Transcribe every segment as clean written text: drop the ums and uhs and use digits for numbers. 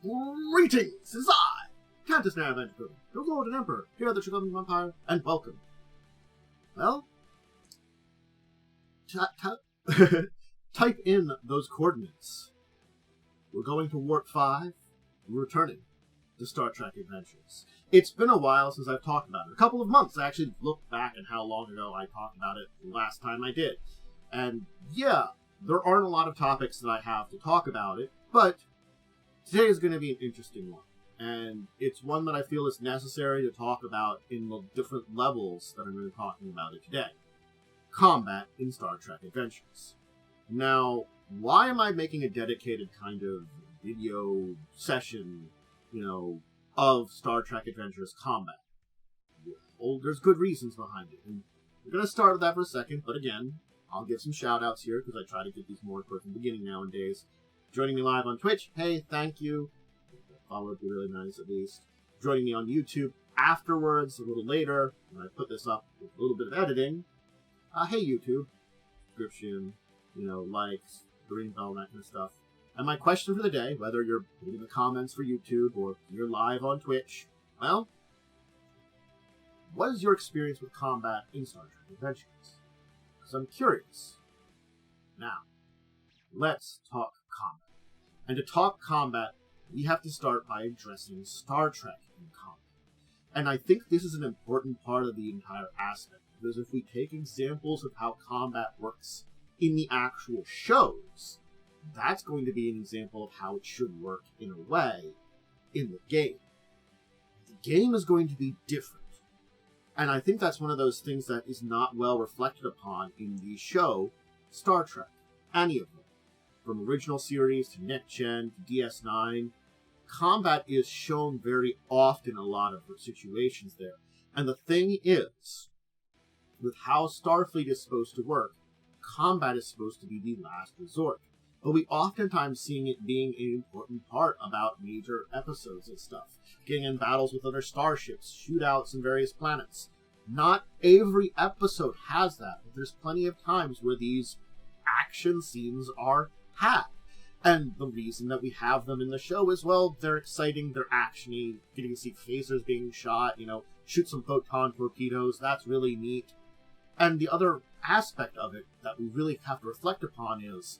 Greetings, it is I, Countess Dracovin, your Lord and Emperor, here at the Dracovin Empire, and welcome. Well, type in those coordinates. We're going to Warp 5, we're returning to Star Trek Adventures. It's been a while since I've talked about it. A couple of months. I actually looked back at how long ago I talked about it last time I did. And yeah, there aren't a lot of topics that I have to talk about it, but today is going to be an interesting one. And it's one that I feel is necessary to talk about in the different levels that I'm going to be talking about it today. Combat in Star Trek Adventures. Now, why am I making a dedicated kind of video session, of Star Trek Adventures combat? Well, there's good reasons behind it. And we're going to start with that for a second, but again, I'll give some shout-outs here, because I try to get these more towards the beginning nowadays. Joining me live on Twitch, hey, thank you. Follow would be really nice, at least. Joining me on YouTube afterwards, a little later, when I put this up with a little bit of editing. Hey, YouTube. Description, likes, green bell, that kind of stuff. And my question for the day, whether you're in the comments for YouTube or you're live on Twitch, well, what is your experience with combat in Star Trek Adventures? Because I'm curious. Now, let's talk combat. And to talk combat, we have to start by addressing Star Trek in combat. And I think this is an important part of the entire aspect, because if we take examples of how combat works in the actual shows, that's going to be an example of how it should work in a way in the game. The game is going to be different. And I think that's one of those things that is not well reflected upon in the show Star Trek. Any of them. From original series to Next Gen to DS9, combat is shown very often in a lot of situations there. And the thing is, with how Starfleet is supposed to work, combat is supposed to be the last resort. But we oftentimes seeing it being an important part about major episodes and stuff. Getting in battles with other starships, shootouts on various planets. Not every episode has that, but there's plenty of times where these action scenes are had. And the reason that we have them in the show is, well, they're exciting, they're actiony, getting to see phasers being shot, shoot some photon torpedoes, that's really neat. And the other aspect of it that we really have to reflect upon is,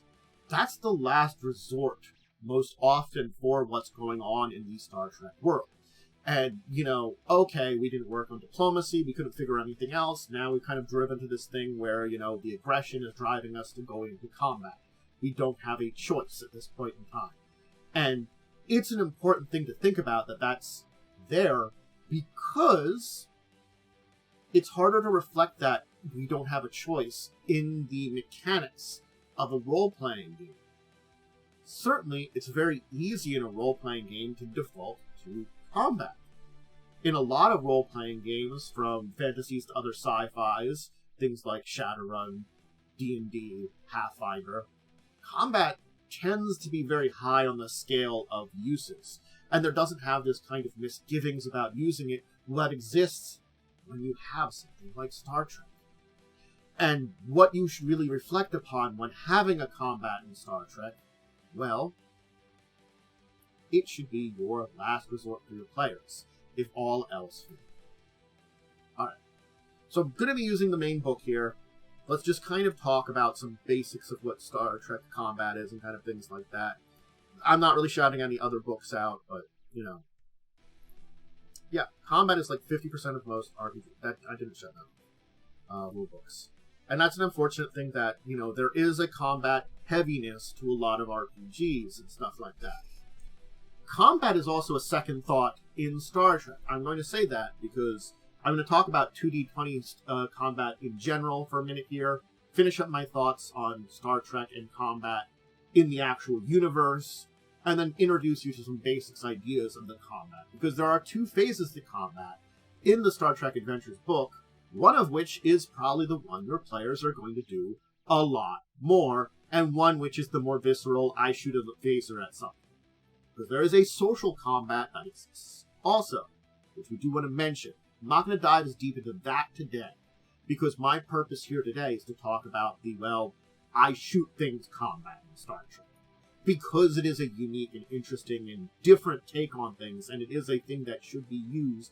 that's the last resort most often for what's going on in the Star Trek world. And, okay, we didn't work on diplomacy, we couldn't figure anything else, now we've kind of driven to this thing where, the aggression is driving us to go into combat. We don't have a choice at this point in time. And it's an important thing to think about that that's there, because it's harder to reflect that we don't have a choice in the mechanics of a role-playing game. Certainly, it's very easy in a role-playing game to default to combat. In a lot of role-playing games, from fantasies to other sci-fis, things like Shadowrun, D&D, Pathfinder, combat tends to be very high on the scale of uses, and there doesn't have this kind of misgivings about using it that exists when you have something like Star Trek. And what you should really reflect upon when having a combat in Star Trek, well, it should be your last resort for your players, if all else fails. Alright, so I'm going to be using the main book here. Let's just kind of talk about some basics of what Star Trek combat is and kind of things like that. I'm not really shouting any other books out, but, yeah, combat is like 50% of most RPGs. I didn't shout out rule books. And that's an unfortunate thing that, there is a combat heaviness to a lot of RPGs and stuff like that. Combat is also a second thought in Star Trek. I'm going to say that because I'm going to talk about 2D20 combat in general for a minute here, finish up my thoughts on Star Trek and combat in the actual universe, and then introduce you to some basic ideas of the combat. Because there are two phases to combat in the Star Trek Adventures book, one of which is probably the one your players are going to do a lot more, and one which is the more visceral, I shoot a phaser at something. Because there is a social combat that exists also, which we do want to mention. I'm not going to dive as deep into that today, because my purpose here today is to talk about the, I shoot things combat in Star Trek. because it is a unique and interesting and different take on things, and it is a thing that should be used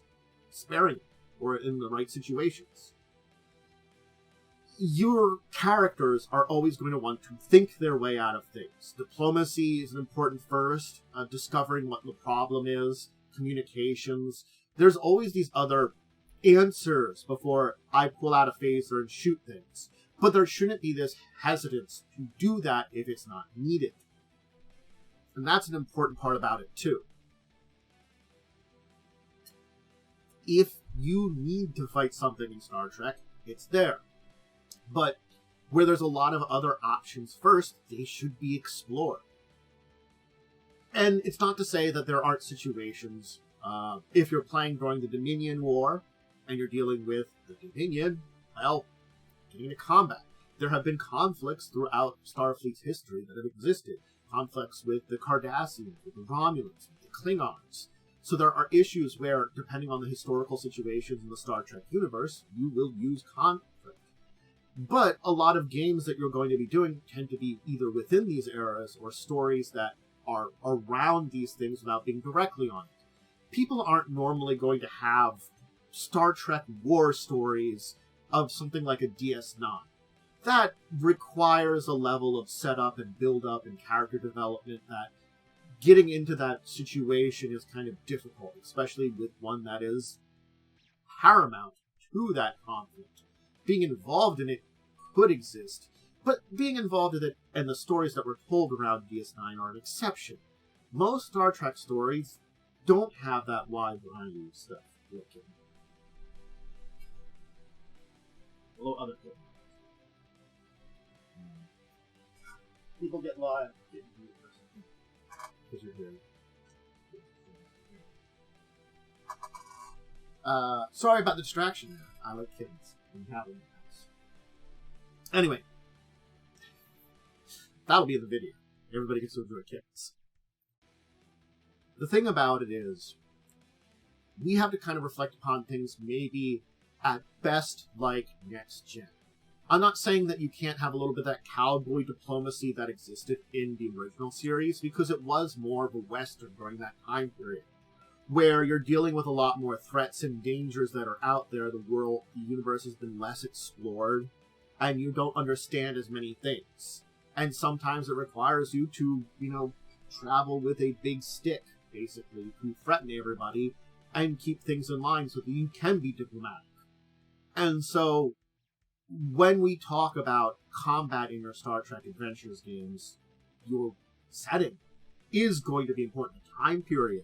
sparingly or in the right situations. Your characters are always going to want to think their way out of things. Diplomacy is an important first, discovering what the problem is, communications. There's always these other answers before I pull out a phaser and shoot things. But there shouldn't be this hesitance to do that if it's not needed. And that's an important part about it, too. If you need to fight something in Star Trek, it's there. But where there's a lot of other options first, they should be explored. And it's not to say that there aren't situations, if you're playing during the Dominion War, and you're dealing with the Dominion, well, getting into combat. There have been conflicts throughout Starfleet's history that have existed. Conflicts with the Cardassians, with the Romulans, with the Klingons. So there are issues where, depending on the historical situations in the Star Trek universe, you will use conflict. But a lot of games that you're going to be doing tend to be either within these eras or stories that are around these things without being directly on it. People aren't normally going to have Star Trek war stories of something like a DS9. That requires a level of setup and build-up and character development that getting into that situation is kind of difficult, especially with one that is paramount to that conflict. Being involved in it could exist, but being involved in it and the stories that were told around DS9 are an exception. Most Star Trek stories don't have that wide variety of stuff. Hello, other people. People get live. Because you're here. Sorry about the distraction there. I like kittens and having the house. Anyway, that'll be in the video. Everybody gets to enjoy kittens. The thing about it is, we have to kind of reflect upon things maybe at best like next gen. I'm not saying that you can't have a little bit of that cowboy diplomacy that existed in the original series, because it was more of a Western during that time period, where you're dealing with a lot more threats and dangers that are out there. The universe has been less explored, and you don't understand as many things. And sometimes it requires you to, travel with a big stick, basically, to threaten everybody and keep things in line so that you can be diplomatic. And so, when we talk about combat in your Star Trek Adventures games, your setting is going to be important. The time period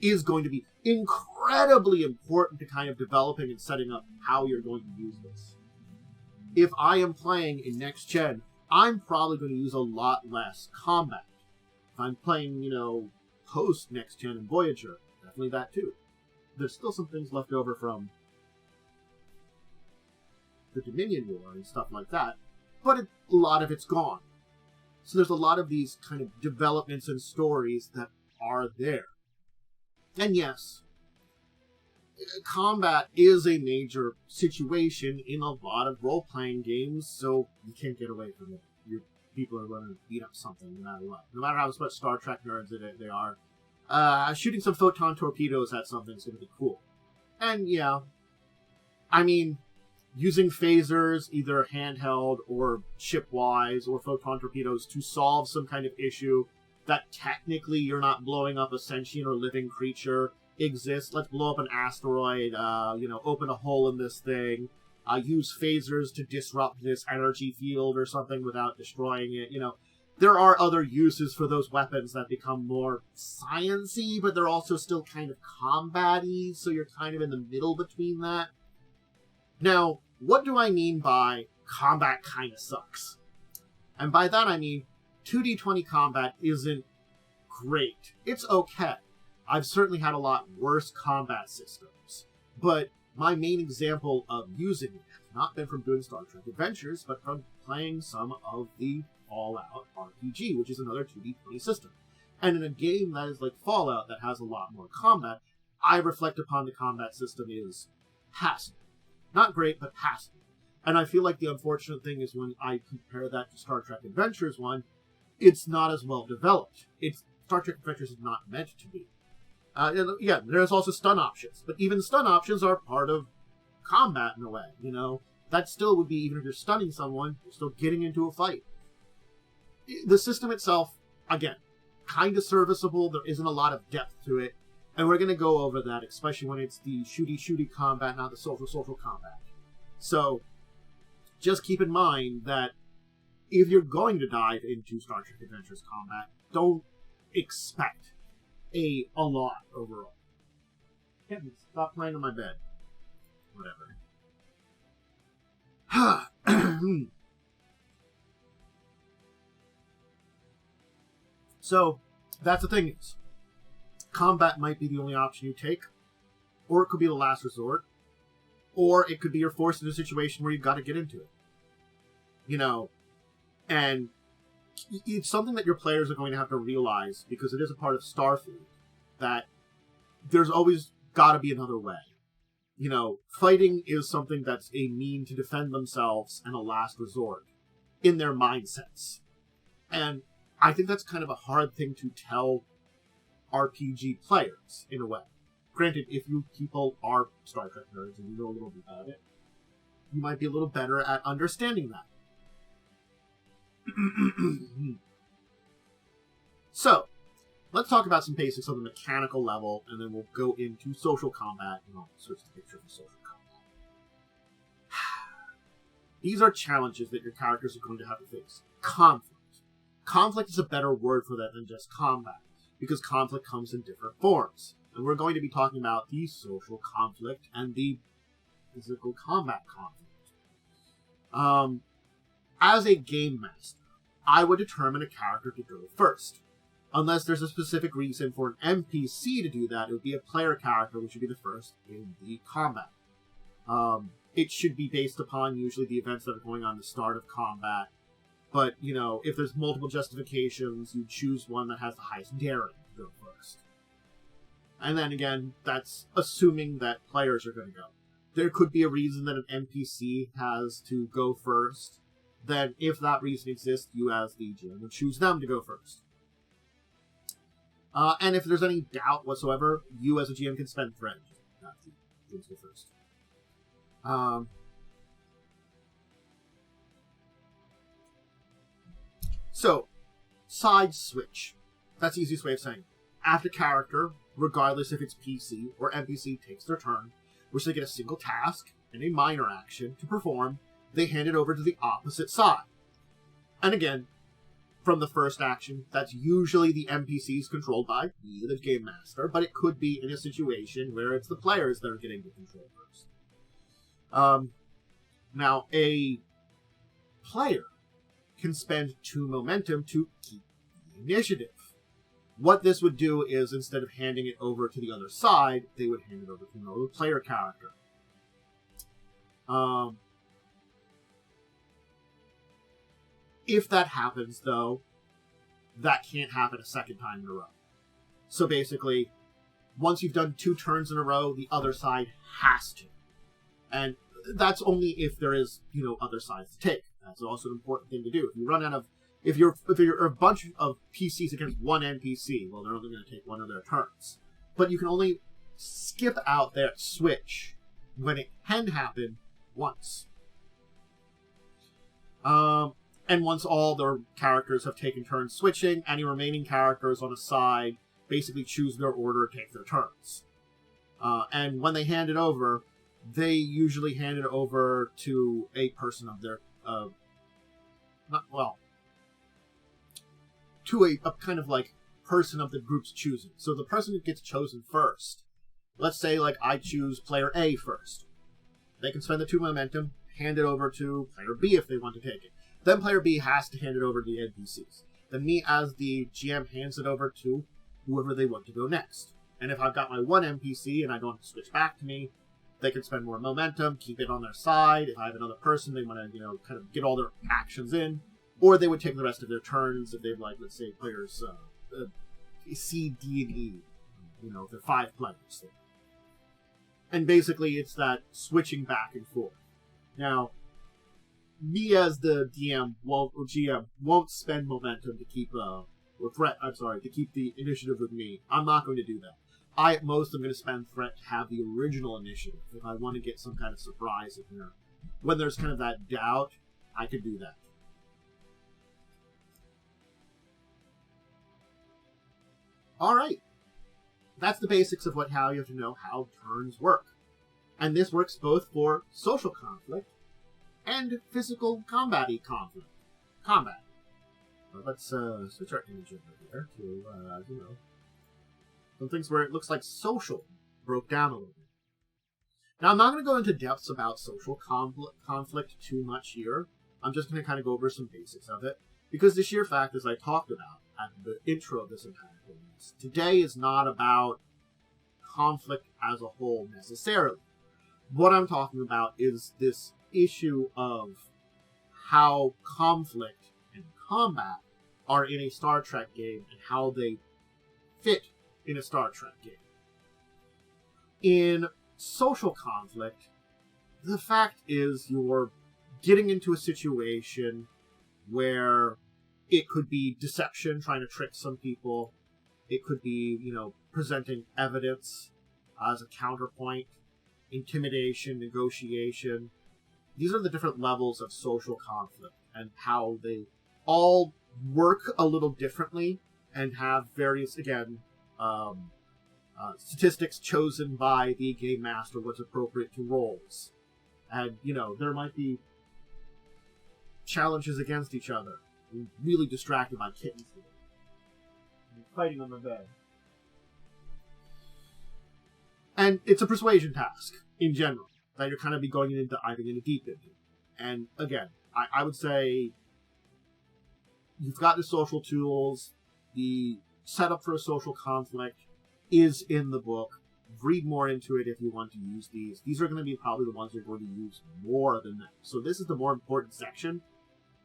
is going to be incredibly important to kind of developing and setting up how you're going to use this. If I am playing in Next Gen, I'm probably going to use a lot less combat. If I'm playing, post Next Gen and Voyager, definitely that too. There's still some things left over from the Dominion War and stuff like that, but a lot of it's gone. So there's a lot of these kind of developments and stories that are there. And yes, combat is a major situation in a lot of role-playing games, so you can't get away from it. Your people are going to beat up something no matter what. No matter how much Star Trek nerds they are. Shooting some photon torpedoes at something is going to be cool. And yeah, using phasers, either handheld or shipwise, or photon torpedoes to solve some kind of issue that technically you're not blowing up a sentient or living creature exists. Let's blow up an asteroid, open a hole in this thing, use phasers to disrupt this energy field or something without destroying it. There are other uses for those weapons that become more science-y, but they're also still kind of combat-y, so you're kind of in the middle between that. Now, what do I mean by combat kind of sucks? And by that I mean 2D20 combat isn't great. It's okay. I've certainly had a lot worse combat systems. But my main example of using it has not been from doing Star Trek Adventures, but from playing some of the Fallout RPG, which is another 2D20 system. And in a game that is like Fallout that has a lot more combat, I reflect upon the combat system is passive. Not great, but passive. And I feel like the unfortunate thing is when I compare that to Star Trek Adventures 1, it's not as well developed. Star Trek Adventures is not meant to be. Yeah, there's also stun options, but even stun options are part of combat in a way, That still would be, even if you're stunning someone, you're still getting into a fight. The system itself, again, kind of serviceable. There isn't a lot of depth to it, and we're going to go over that, especially when it's the shooty combat, not the social combat. So, just keep in mind that if you're going to dive into Star Trek Adventures combat, don't expect a lot overall. Kevin, stop playing on my bed. Whatever. So, that's the thing is, combat might be the only option you take, or it could be the last resort, or it could be you're forced into a situation where you've got to get into it. And it's something that your players are going to have to realize, because it is a part of Starfleet, that there's always got to be another way. Fighting is something that's a mean to defend themselves and a last resort in their mindsets. And I think that's kind of a hard thing to tell RPG players, in a way. Granted, if you people are Star Trek nerds and you know a little bit about it, you might be a little better at understanding that. So, let's talk about some basics on the mechanical level, and then we'll go into social combat, and I'll switch the picture for social combat. These are challenges that your characters are going to have to face. Conflict. Conflict is a better word for that than just combat, because conflict comes in different forms. And we're going to be talking about the social conflict and the physical combat conflict. As a game master, I would determine a character to go first. Unless there's a specific reason for an NPC to do that, it would be a player character, which would be the first in the combat. It should be based upon usually the events that are going on at the start of combat. But, if there's multiple justifications, you choose one that has the highest daring to go first. And then again, that's assuming that players are going to go. There could be a reason that an NPC has to go first. Then, if that reason exists, you as the GM would choose them to go first. And if there's any doubt whatsoever, you as a GM can spend thread. Not the GMs go first. So, side switch. That's the easiest way of saying it. After character, regardless if it's PC or NPC, takes their turn, which they get a single task and a minor action to perform, they hand it over to the opposite side. And again, from the first action, that's usually the NPCs controlled by me, the game master, but it could be in a situation where it's the players that are getting to control first. Now, a player can spend 2 momentum to keep the initiative. What this would do is, instead of handing it over to the other side, they would hand it over to another player character. If that happens, though, that can't happen a second time in a row. So basically, once you've done 2 turns in a row, the other side has to. And that's only if there is, other sides to take. That's also an important thing to do. If you run out of, if you're a bunch of PCs against one NPC, well, they're only going to take 1 of their turns. But you can only skip out that switch when it can happen once. And once all their characters have taken turns switching, any remaining characters on a side basically choose their order to take their turns. And when they hand it over, they usually hand it over to a person of their, to a kind of like person of the group's choosing. So the person who gets chosen first, let's say like I choose player A first. They can spend the 2 momentum, hand it over to player B if they want to take it. Then player B has to hand it over to the NPCs. Then me as the GM hands it over to whoever they want to go next. And if I've got my 1 NPC and I don't switch back to me, they can spend more momentum, keep it on their side. If I have another person, they want to, kind of get all their actions in. Or they would take the rest of their turns if they've, like, let's say, players C, D, and E. If they're 5 players. And basically, it's that switching back and forth. Now, me as the DM or GM won't spend momentum to keep to keep the initiative with me. I'm not going to do that. I, at most, am going to spend threat to have the original initiative if I want to get some kind of surprise in there. When there's kind of that doubt, I could do that. Alright. That's the basics of how you have to know how turns work. And this works both for social conflict and physical combat-y combat. Let's switch our image over here to, some things where it looks like social broke down a little bit. Now, I'm not going to go into depths about social conflict too much here. I'm just going to kind of go over some basics of it, because the sheer fact, as I talked about at the intro of this entire thing, today is not about conflict as a whole necessarily. What I'm talking about is this issue of how conflict and combat are in a Star Trek game and how they fit in a Star Trek game. In social conflict, the fact is you're getting into a situation where it could be deception, trying to trick some people. It could be, presenting evidence as a counterpoint, intimidation, negotiation. These are the different levels of social conflict and how they all work a little differently and have various, statistics chosen by the game master what's appropriate to roles. And, there might be challenges against each other. I'm really distracted by kittens today. I'm fighting on the bed. And it's a persuasion task, in general, that you're kind of diving into deep into. And, again, I would say you've got the social tools. The setup for a social conflict is in the book. Read more into it if you want to use these. These are going to be probably the ones you're going to use more than that. So this is the more important section,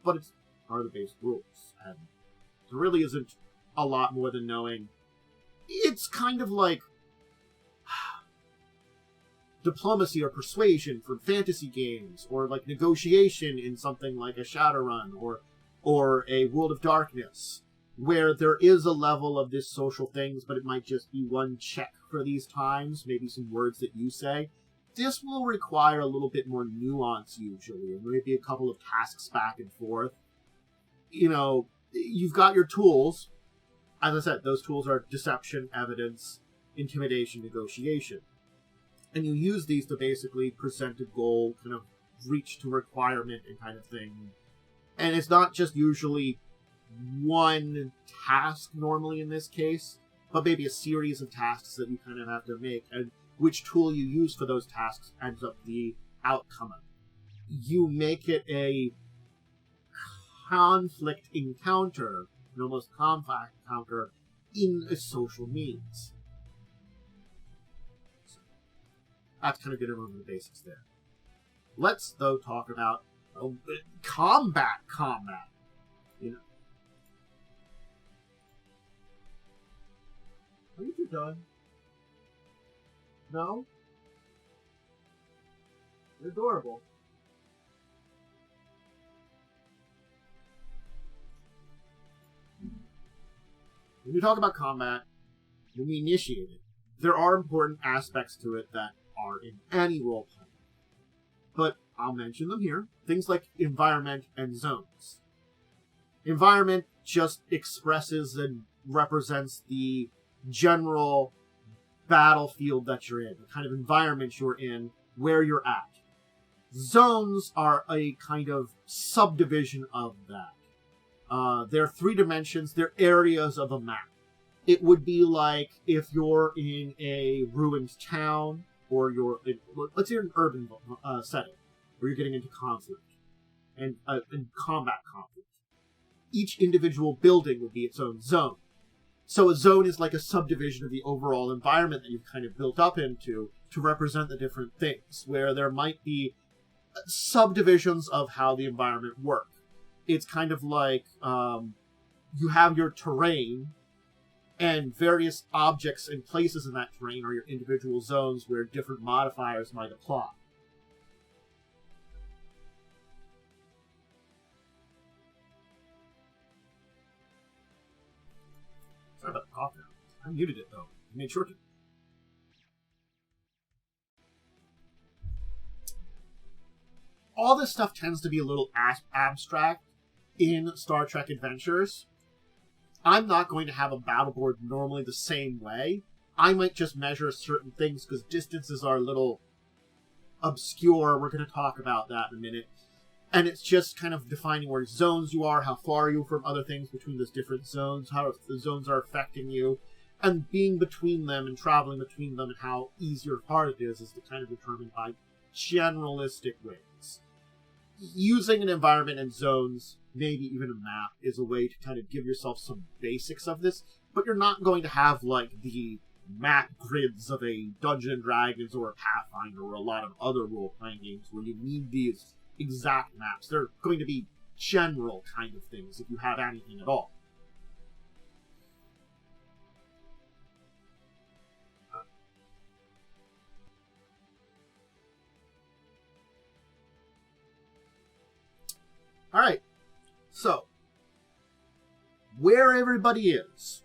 but it's part of the basic rules. And there really isn't a lot more than knowing. It's kind of like diplomacy or persuasion for fantasy games, or like negotiation in something like a Shadowrun or a World of Darkness, where there is a level of this social things, but it might just be one check for these times, maybe some words that you say. This will require a little bit more nuance usually, and maybe a couple of tasks back and forth. You've got your tools. As I said, those tools are deception, evidence, intimidation, negotiation. And you use these to basically present a goal, kind of reach to requirement and kind of thing. And it's not just usually one task normally in this case, but maybe a series of tasks that you kind of have to make, and which tool you use for those tasks ends up the outcome of it. You make it a conflict encounter, an almost conflict encounter in a social means. So that's kind of getting over the basics there. Let's, though, talk about combat. Are you done? No? You're adorable. When we talk about combat, when we initiate it, there are important aspects to it that are in any role play. But I'll mention them here. Things like environment and zones. Environment just expresses and represents the general battlefield that you're in, the kind of environment you're in, where you're at. Zones are a kind of subdivision of that. They're 3 dimensions, they're areas of a map. It would be like if you're in a ruined town, or let's say you're in an urban setting, where you're getting into conflict, and combat conflict. Each individual building would be its own zone. So a zone is like a subdivision of the overall environment that you've kind of built up into to represent the different things, where there might be subdivisions of how the environment works. It's kind of like you have your terrain, and various objects and places in that terrain are your individual zones where different modifiers might apply. I muted it, though. I made sure to. All this stuff tends to be a little abstract in Star Trek Adventures. I'm not going to have a battle board normally the same way. I might just measure certain things because distances are a little obscure. We're going to talk about that in a minute. And it's just kind of defining where zones you are, how far are you from other things between those different zones, how the zones are affecting you, and being between them and traveling between them and how easy or hard it is to kind of determined by generalistic ways. Using an environment and zones, maybe even a map, is a way to kind of give yourself some basics of this, but you're not going to have, like, the map grids of a Dungeons & Dragons or a Pathfinder or a lot of other role-playing games where you need these exact maps. They're going to be general kind of things, if you have anything at all. Alright, so, where everybody is,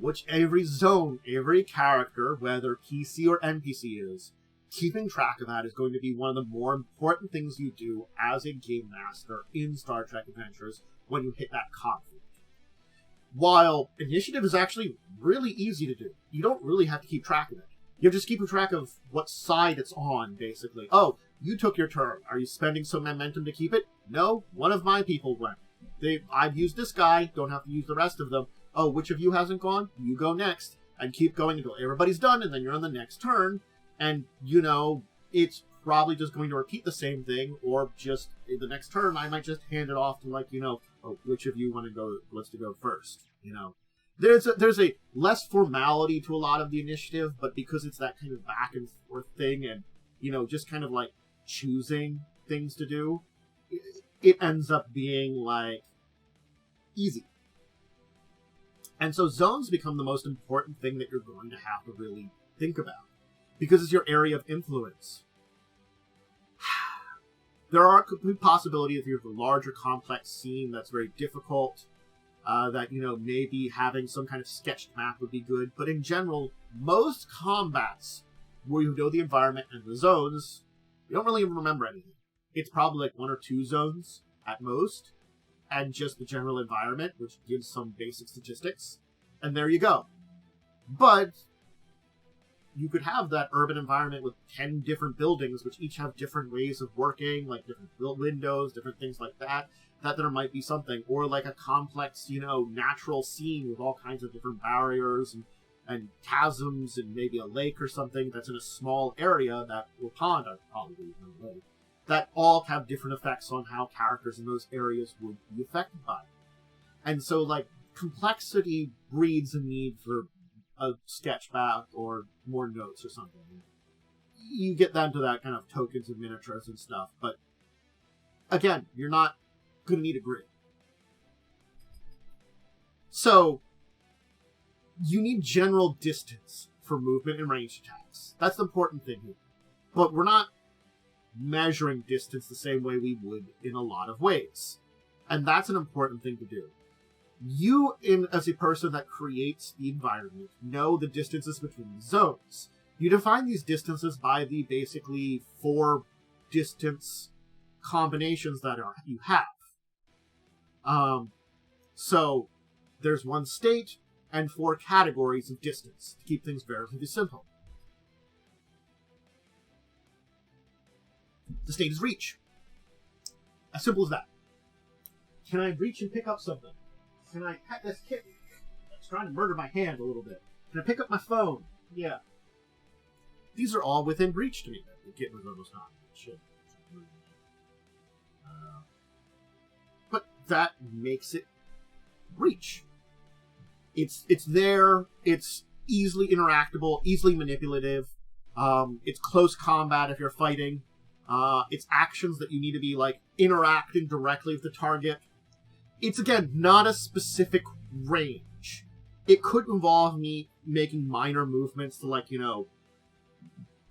which every zone, every character, whether PC or NPC is, keeping track of that is going to be one of the more important things you do as a game master in Star Trek Adventures when you hit that conflict. While initiative is actually really easy to do, you don't really have to keep track of it. You're just keeping track of what side it's on, basically. Oh, you took your turn. Are you spending some momentum to keep it? No, one of my people went. I've used this guy, don't have to use the rest of them. Oh, which of you hasn't gone? You go next. And keep going until everybody's done, and then you're on the next turn. And, you know, it's probably just going to repeat the same thing, or just, in the next turn, I might just hand it off to, like, you know, oh, which of you wants to go first, you know. There's a less formality to a lot of the initiative, but because it's that kind of back and forth thing, and, you know, just kind of, like, choosing things to do, it ends up being, like, easy. And so zones become the most important thing that you're going to have to really think about, because it's your area of influence. There are complete possibilities if you have a larger, complex scene that's very difficult, that, you know, maybe having some kind of sketched map would be good. But in general, most combats where you know the environment and the zones, you don't really even remember anything. It's probably like 1 or 2 zones at most, and just the general environment, which gives some basic statistics. And there you go. But you could have that urban environment with 10 different buildings, which each have different ways of working, like different windows, different things like that, that there might be something. Or like a complex, you know, natural scene with all kinds of different barriers and chasms and maybe a lake or something that's in a small area, that, or pond, I'd probably even a lake, that all have different effects on how characters in those areas would be affected by it. And so, like, complexity breeds a need for a sketch back or more notes or something. You get down to that kind of tokens and miniatures and stuff, but again, you're not going to need a grid. So, you need general distance for movement and range attacks. That's the important thing here. But we're not measuring distance the same way we would in a lot of ways. And that's an important thing to do. You, as a person that creates the environment, know the distances between zones. You define these distances by the basically 4 distance combinations that you have. So there's 1 state and 4 categories of distance to keep things relatively simple. The state is reach. As simple as that. Can I reach and pick up something? Can I pet this kitten? It's trying to murder my hand a little bit. Can I pick up my phone? Yeah. These are all within reach to me. The kitten was almost not. Shit. But that makes it reach. It's there. It's easily interactable, easily manipulative. It's close combat if you're fighting. It's actions that you need to be, like, interacting directly with the target. It's, again, not a specific range. It could involve me making minor movements to, like, you know,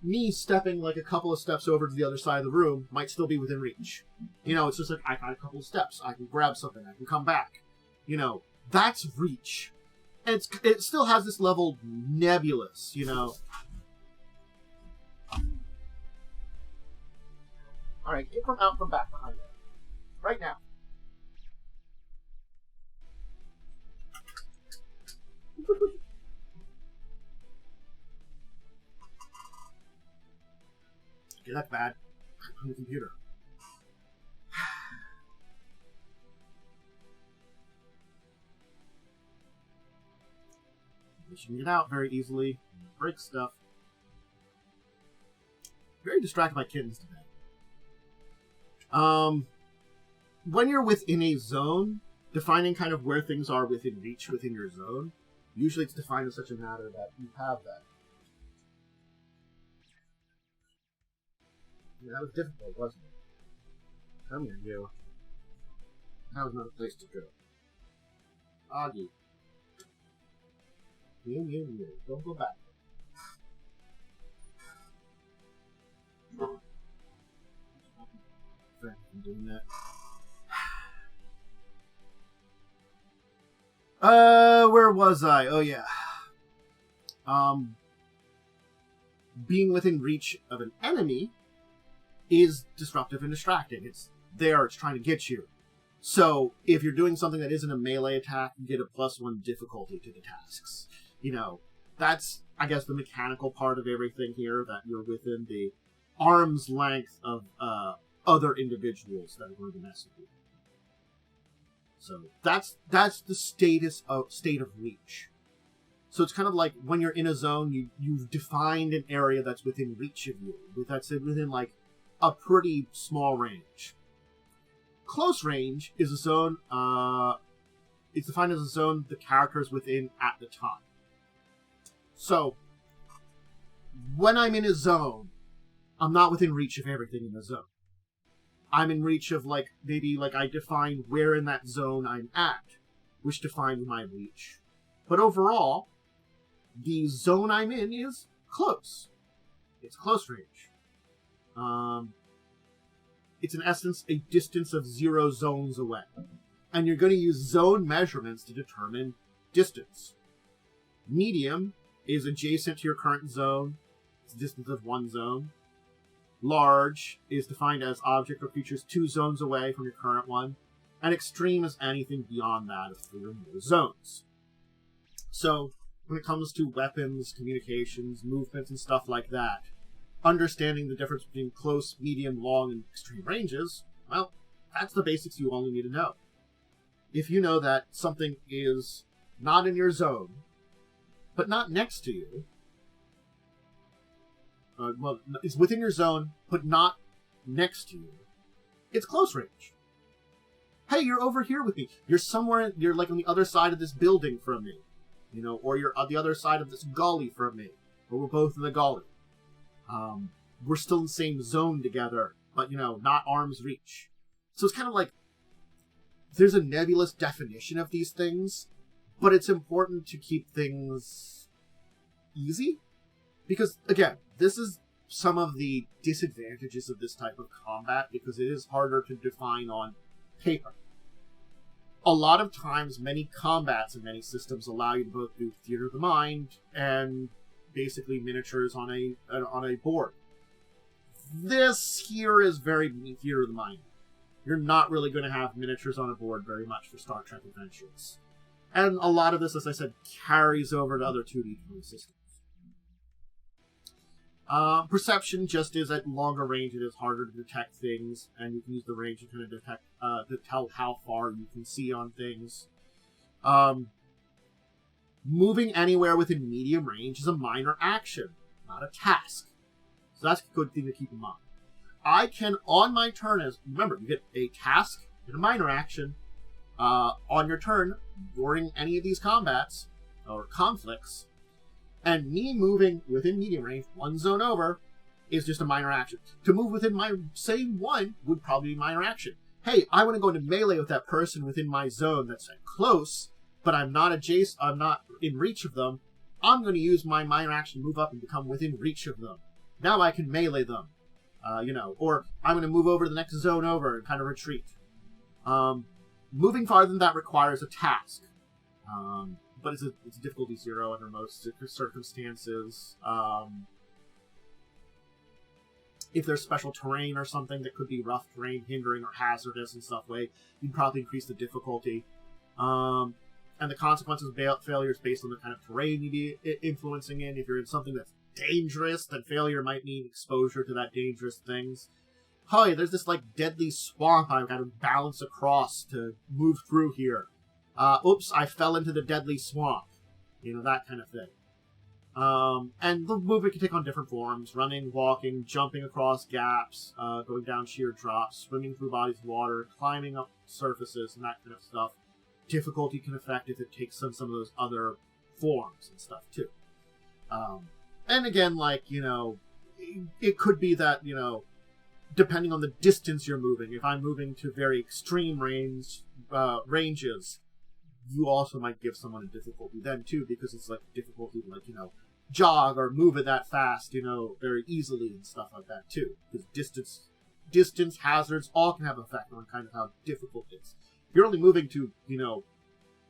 me stepping, like, a couple of steps over to the other side of the room might still be within reach. You know, it's just like, I got a couple of steps. I can grab something. I can come back. You know, that's reach. it still has this level nebulous, you know. All right, get out from back behind you, right now. Okay, that's bad. On the computer. You can get out very easily, break stuff. Very distracted by kittens today. When you're within a zone, defining kind of where things are within reach within your zone, usually it's defined in such a manner that you have that. Yeah, that was difficult, wasn't it? Come here, you. That was not a place to go. Augie. You. Don't go back. I'm doing that. Where was I? Oh, yeah. Being within reach of an enemy is disruptive and distracting. It's there, it's trying to get you. So, if you're doing something that isn't a melee attack, you get a +1 difficulty to the tasks. You know, that's, I guess, the mechanical part of everything here, that you're within the arm's length of other individuals that are going to mess with you. So, that's the state of reach. So it's kind of like when you're in a zone, you've defined an area that's within reach of you. That's within, like, a pretty small range. Close range is a zone, it's defined as a zone the character is within at the time. So, when I'm in a zone, I'm not within reach of everything in the zone. I'm in reach of, like, maybe, like, I define where in that zone I'm at, which defines my reach. But overall, the zone I'm in is close. It's close range. It's in essence a distance of 0 zones away. And you're going to use zone measurements to determine distance. Medium is adjacent to your current zone. It's a distance of 1 zone. Large is defined as object or features 2 zones away from your current one. And extreme is anything beyond that of 3 or more zones. So, when it comes to weapons, communications, movements, and stuff like that, understanding the difference between close, medium, long, and extreme ranges, well, that's the basics you only need to know. If you know that something is not in your zone, but not next to you, well, it's within your zone, but not next to you, it's close range. Hey, you're over here with me. You're somewhere, you're like on the other side of this building from me, you know, or you're on the other side of this gully from me, or we're both in the gully. We're still in the same zone together, but, you know, not arm's reach. So it's kind of like, there's a nebulous definition of these things, but it's important to keep things easy. Because, again, this is some of the disadvantages of this type of combat, because it is harder to define on paper. A lot of times, many combats and many systems allow you to both do theater of the mind and basically miniatures on a board. This here is very theater of the mind. You're not really going to have miniatures on a board very much for Star Trek Adventures. And a lot of this, as I said, carries over to other 2D systems. Perception just is at longer range. It is harder to detect things, and you can use the range to kind of detect, to tell how far you can see on things. Moving anywhere within medium range is a minor action, not a task. So that's a good thing to keep in mind. I can, on my turn, remember, you get a task and a minor action on your turn during any of these combats or conflicts, and me moving within medium range, 1 zone over, is just a minor action. To move within my same one would probably be minor action. Hey, I want to go into melee with that person within my zone that's close, but I'm not adjacent, I'm not in reach of them. I'm going to use my minor action to move up and become within reach of them. Now I can melee them, or I'm going to move over to the next zone over and kind of retreat. Moving farther than that requires a task. But it's a difficulty 0 under most circumstances. If there's special terrain or something that could be rough terrain, hindering, or hazardous and stuff like, you'd probably increase the difficulty. And the consequences of failure is based on the kind of terrain you'd be influencing in. If you're in something that's dangerous, then failure might mean exposure to that dangerous things. Hey, there's this, deadly swamp I've got to balance across to move through here. Oops, I fell into the deadly swamp. That kind of thing. And the movement can take on different forms. Running, walking, jumping across gaps, going down sheer drops, swimming through bodies of water, climbing up surfaces, and that kind of stuff. Difficulty can affect if it takes on some of those other forms and stuff, too. And again, it could be that, depending on the distance you're moving, if I'm moving to very extreme ranges, you also might give someone a difficulty then, too, because it's difficulty to, jog or move it that fast, very easily and stuff like that, too. Because distance hazards all can have an effect on kind of how difficult it is. If you're only moving to,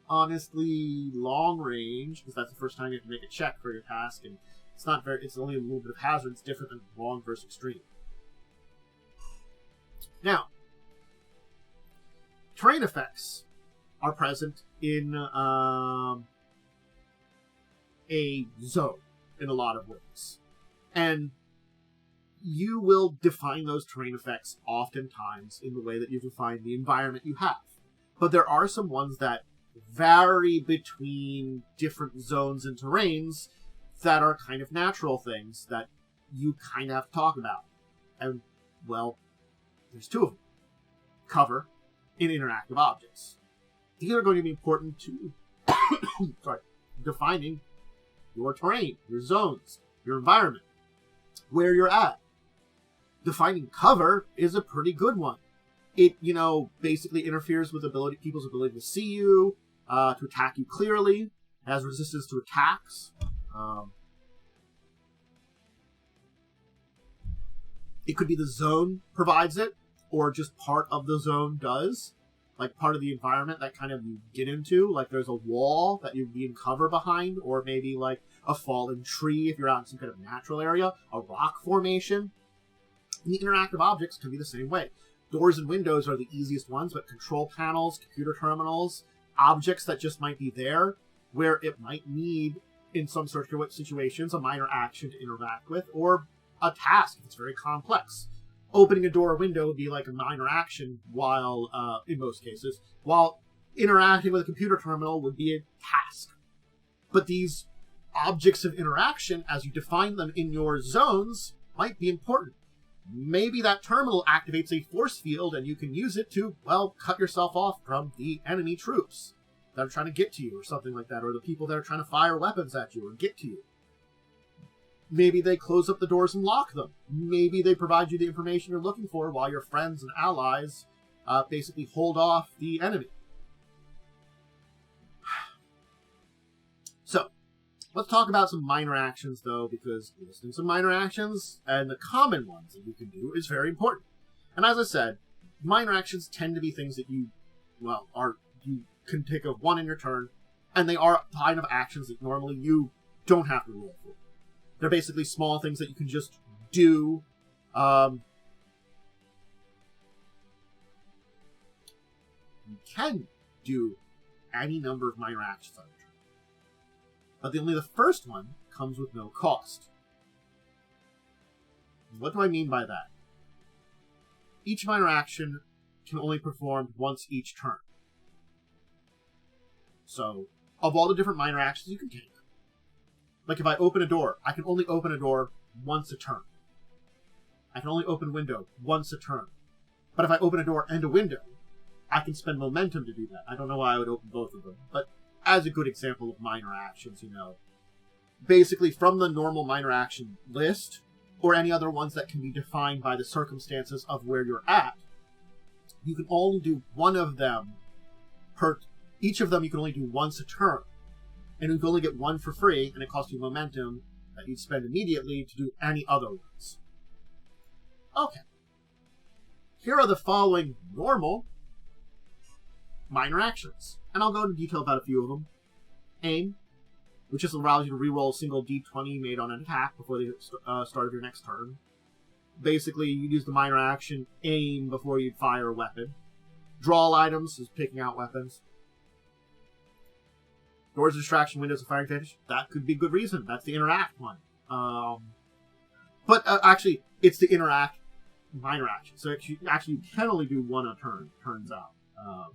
honestly long range, because that's the first time you have to make a check for your task, and it's only a little bit of hazard. It's different than long versus extreme. Now, terrain effects are present in a zone in a lot of ways. And you will define those terrain effects oftentimes in the way that you define the environment you have. But there are some ones that vary between different zones and terrains that are kind of natural things that you kind of have to talk about. And, well, there's two of them. Cover and interactive objects. These are going to be important to defining your terrain, your zones, your environment, where you're at. Defining cover is a pretty good one. It, basically interferes with people's ability to see you, to attack you clearly, has resistance to attacks. It could be the zone provides it, or just part of the zone does. Part of the environment that kind of you get into. There's a wall that you'd be in cover behind, or maybe a fallen tree if you're out in some kind of natural area, a rock formation. And the interactive objects can be the same way. Doors and windows are the easiest ones, but control panels, computer terminals, objects that just might be there, where it might need, in some sort of situations, a minor action to interact with, or a task if it's very complex. Opening a door or window would be a minor action, while, in most cases, while interacting with a computer terminal would be a task. But these objects of interaction, as you define them in your zones, might be important. Maybe that terminal activates a force field and you can use it to, cut yourself off from the enemy troops that are trying to get to you or something like that, or the people that are trying to fire weapons at you or get to you. Maybe they close up the doors and lock them. Maybe they provide you the information you're looking for while your friends and allies basically hold off the enemy. So, let's talk about some minor actions, though, because listing some minor actions and the common ones that you can do is very important. And as I said, minor actions tend to be things that you can take of one in your turn, and they are kind of actions that normally you don't have to roll for. They're basically small things that you can just do. You can do any number of minor actions on your turn. But only the first one comes with no cost. What do I mean by that? Each minor action can only be performed once each turn. So, of all the different minor actions you can take, if I open a door, I can only open a door once a turn. I can only open a window once a turn. But if I open a door and a window, I can spend momentum to do that. I don't know why I would open both of them, but as a good example of minor actions, basically from the normal minor action list, or any other ones that can be defined by the circumstances of where you're at, you can only do one of them each of them you can only do once a turn. And you can only get one for free, and it costs you momentum that you'd spend immediately to do any other ones. Okay. Here are the following normal minor actions, and I'll go into detail about a few of them. which just allows you to reroll a single d20 made on an attack before the start of your next turn. Basically, you use the minor action aim before you fire a weapon. Draw all items is picking out weapons. Doors of distraction, windows of firing advantage. That could be good reason. That's the interact one. But actually, it's the interact minor action. So actually, you can only do one a turn, turns out.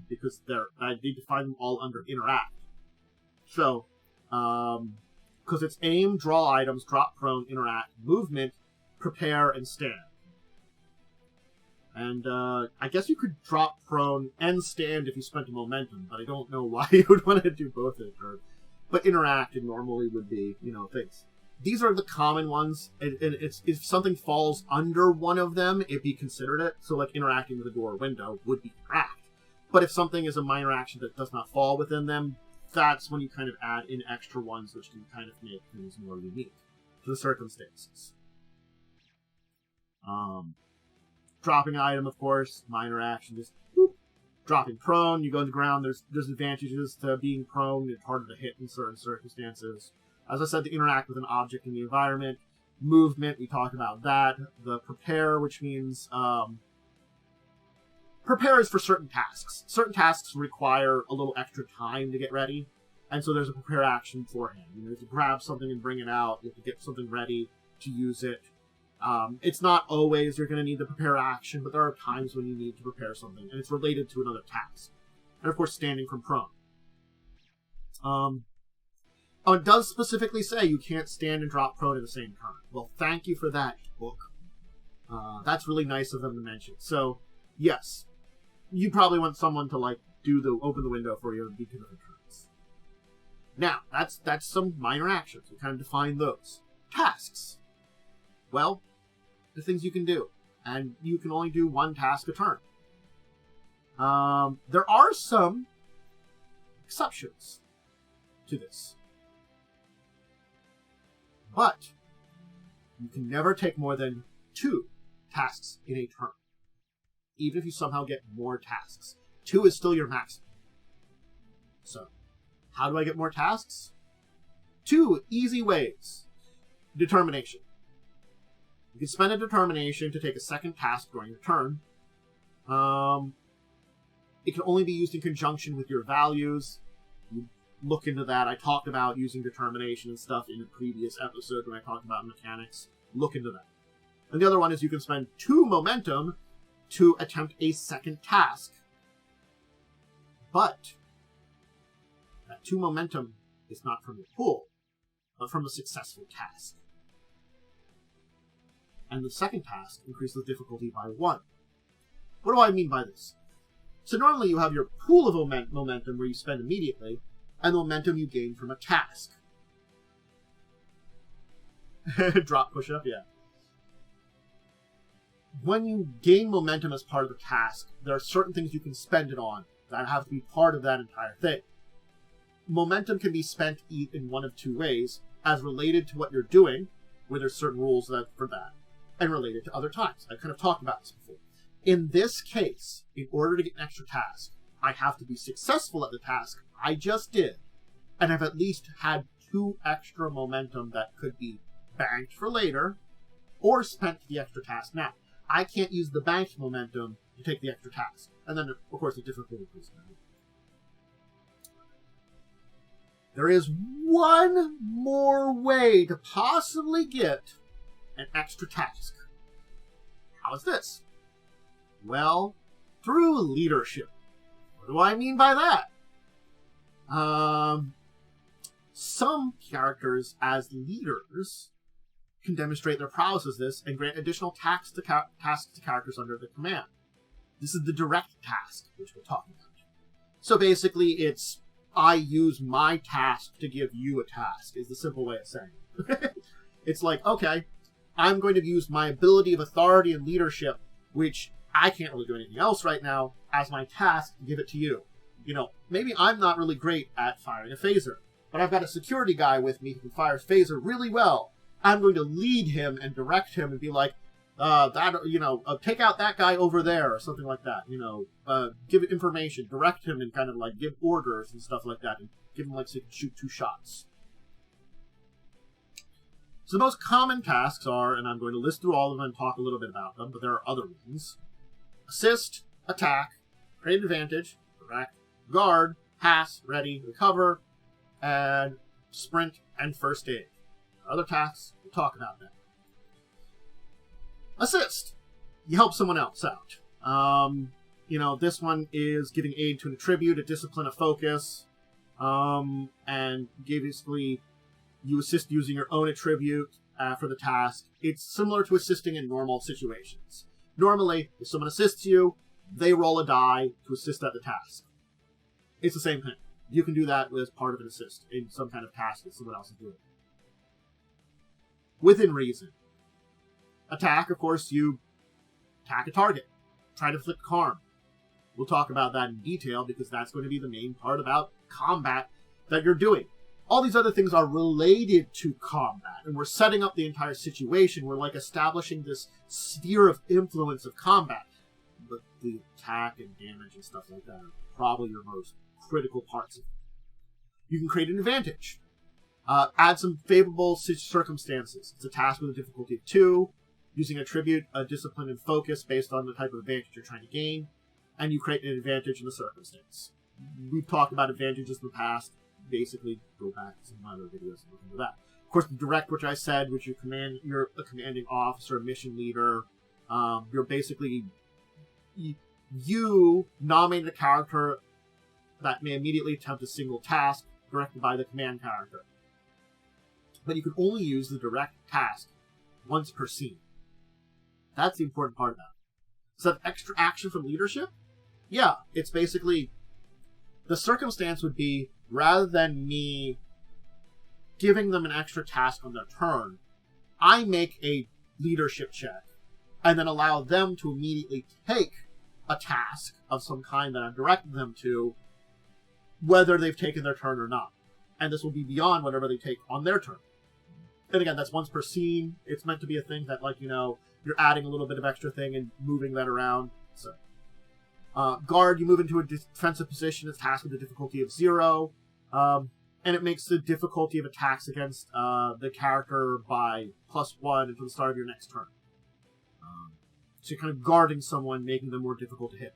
Because I need to find them all under interact. So, because it's aim, draw items, drop prone, interact, movement, prepare, and stand. And I guess you could drop prone and stand if you spent a momentum, but I don't know why you would want to do both at a turn. But interact normally would be, things. These are the common ones, and it's if something falls under one of them, it'd be considered it. So like interacting with a door or window would be interact. But if something is a minor action that does not fall within them, that's when you kind of add in extra ones, which can kind of make things more unique to the circumstances. Dropping an item, of course, minor action, just whoop. Dropping prone, you go to the ground, there's advantages to being prone, it's harder to hit in certain circumstances. As I said, to interact with an object in the environment. Movement, we talked about that. The prepare, which means prepare is for certain tasks. Certain tasks require a little extra time to get ready, and so there's a prepare action beforehand. You have to grab something and bring it out. You have to get something ready to use it. It's not always you're going to need the prepare action, but there are times when you need to prepare something, and it's related to another task. And of course, standing from prone. It does specifically say you can't stand and drop prone at the same turn. Well, thank you for that, book. That's really nice of them to mention. So, yes, you probably want someone to open the window for you and do 2 different turns. Now, that's some minor actions. We kind of define those. Tasks. Well, the things you can do, and you can only do 1 task a turn. There are some exceptions to this. But you can never take more than 2 tasks in a turn. Even if you somehow get more tasks. 2 is still your maximum. So, how do I get more tasks? 2 easy ways. Determination. You can spend a determination to take a second task during your turn. It can only be used in conjunction with your values. You look into that. I talked about using determination and stuff in a previous episode when I talked about mechanics. Look into that. And the other one is you can spend 2 momentum to attempt a second task. But that 2 momentum is not from your pool, but from a successful task. And the second task increases difficulty by 1. What do I mean by this? So normally you have your pool of momentum where you spend immediately, and the momentum you gain from a task. Drop push-up, yeah. When you gain momentum as part of the task, there are certain things you can spend it on that have to be part of that entire thing. Momentum can be spent in one of 2 ways, as related to what you're doing, where there's certain rules for that, and related to other times. I kind of talked about this before. In this case, in order to get an extra task, I have to be successful at the task I just did, and I've at least had 2 extra momentum that could be banked for later, or spent the extra task now. I can't use the banked momentum to take the extra task. And then, of course, the difficulty increases. There is one more way to possibly get an extra task. How is this? Well, through leadership. What do I mean by that? Some characters as leaders can demonstrate their prowess as this and grant additional tasks to characters under their command. This is the direct task, which we're talking about. So basically, it's I use my task to give you a task, is the simple way of saying it. It's like, okay, I'm going to use my ability of authority and leadership, which I can't really do anything else right now, as my task to give it to you. Maybe I'm not really great at firing a phaser, but I've got a security guy with me who can fire phaser really well. I'm going to lead him and direct him and be like, take out that guy over there, or something like that. Give information, direct him, and kind of give orders and stuff like that, and give him so he can shoot 2 shots. So the most common tasks are, and I'm going to list through all of them and talk a little bit about them, but there are other ones. Assist, attack, create advantage, direct, guard, pass, ready, recover, and sprint, and first aid. Other tasks, we'll talk about that. Assist. You help someone else out. This one is giving aid to an attribute, a discipline, a focus, and basically you assist using your own attribute for the task. It's similar to assisting in normal situations. Normally, if someone assists you, they roll a die to assist at the task. It's the same thing. You can do that as part of an assist in some kind of task that someone else is doing. Within reason. Attack, of course, you attack a target. Try to inflict harm. We'll talk about that in detail because that's going to be the main part about combat that you're doing. All these other things are related to combat, and we're setting up the entire situation. We're like establishing this sphere of influence of combat. But the attack and damage and stuff like that are probably your most critical parts of it. You can create an advantage. Add some favorable circumstances. It's a task with a difficulty of 2, using a attribute, a discipline, and focus based on the type of advantage you're trying to gain, and you create an advantage in the circumstance. We've talked about advantages in the past. Basically, go back to some other videos and look into that. Of course, the direct, which I said, which you're a commanding officer, a mission leader. You're basically you nominate a character that may immediately attempt a single task directed by the command character. But you can only use the direct task once per scene. That's the important part of that. So that extra action from leadership? Yeah, it's basically... The circumstance would be, rather than me giving them an extra task on their turn, I make a leadership check and then allow them to immediately take a task of some kind that I've directed them to, whether they've taken their turn or not. And this will be beyond whatever they take on their turn. And again, that's once per scene. It's meant to be a thing that, you're adding a little bit of extra thing and moving that around. So, guard, you move into a defensive position. It's tasked with a difficulty of 0. And it makes the difficulty of attacks against the character by +1 until the start of your next turn. So you're kind of guarding someone, making them more difficult to hit.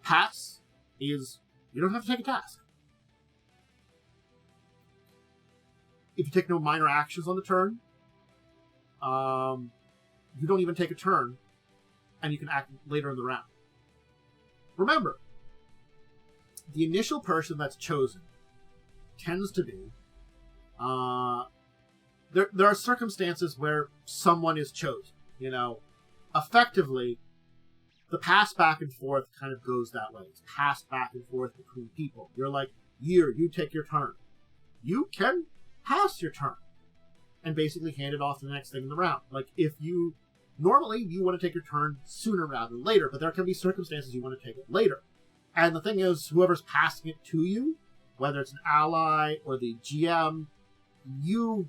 Pass is, you don't have to take a task. If you take no minor actions on the turn, you don't even take a turn, and you can act later in the round. Remember, the initial person that's chosen tends to be... There are circumstances where someone is chosen. Effectively, the pass back and forth kind of goes that way. It's passed back and forth between people. You're like, you take your turn. You can pass your turn and basically hand it off to the next thing in the round. Normally you want to take your turn sooner rather than later, but there can be circumstances you want to take it later. And the thing is, whoever's passing it to you, whether it's an ally or the GM, you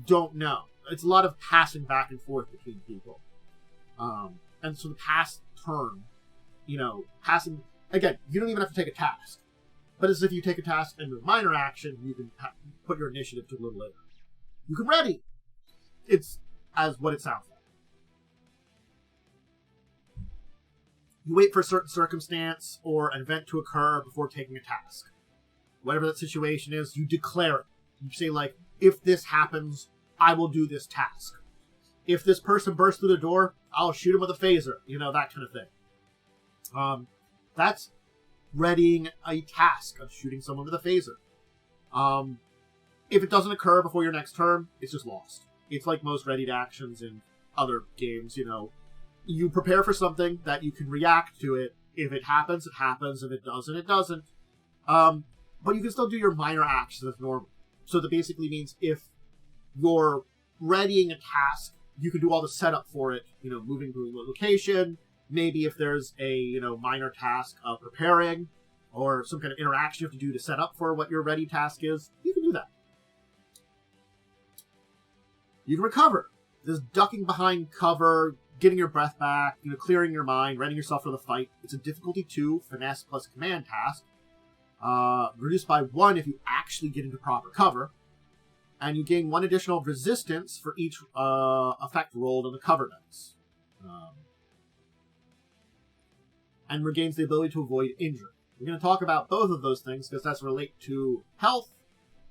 don't know. It's a lot of passing back and forth between people. And so the pass turn, passing, again, you don't even have to take a task. But as if you take a task and a minor action, you can put your initiative to a little later. You can ready. It's as what it sounds like. You wait for a certain circumstance or an event to occur before taking a task. Whatever that situation is, you declare it. You say, if this happens, I will do this task. If this person bursts through the door, I'll shoot him with a phaser. That kind of thing. That's readying a task of shooting someone with a phaser. If it doesn't occur before your next turn, it's just lost. It's like most readied actions in other games, You prepare for something that you can react to it. If it happens, it happens. If it doesn't, it doesn't. But you can still do your minor actions as normal. So that basically means if you're readying a task, you can do all the setup for it, moving to a location. Maybe if there's a, minor task of preparing or some kind of interaction you have to do to set up for what your ready task is, you can do that. You can recover. There's ducking behind cover, getting your breath back, clearing your mind, readying yourself for the fight. It's a difficulty 2, finesse plus command task. Reduced by 1 if you actually get into proper cover. And you gain 1 additional resistance for each effect rolled on the cover dice. And regains the ability to avoid injury. We're going to talk about both of those things because that's relate to health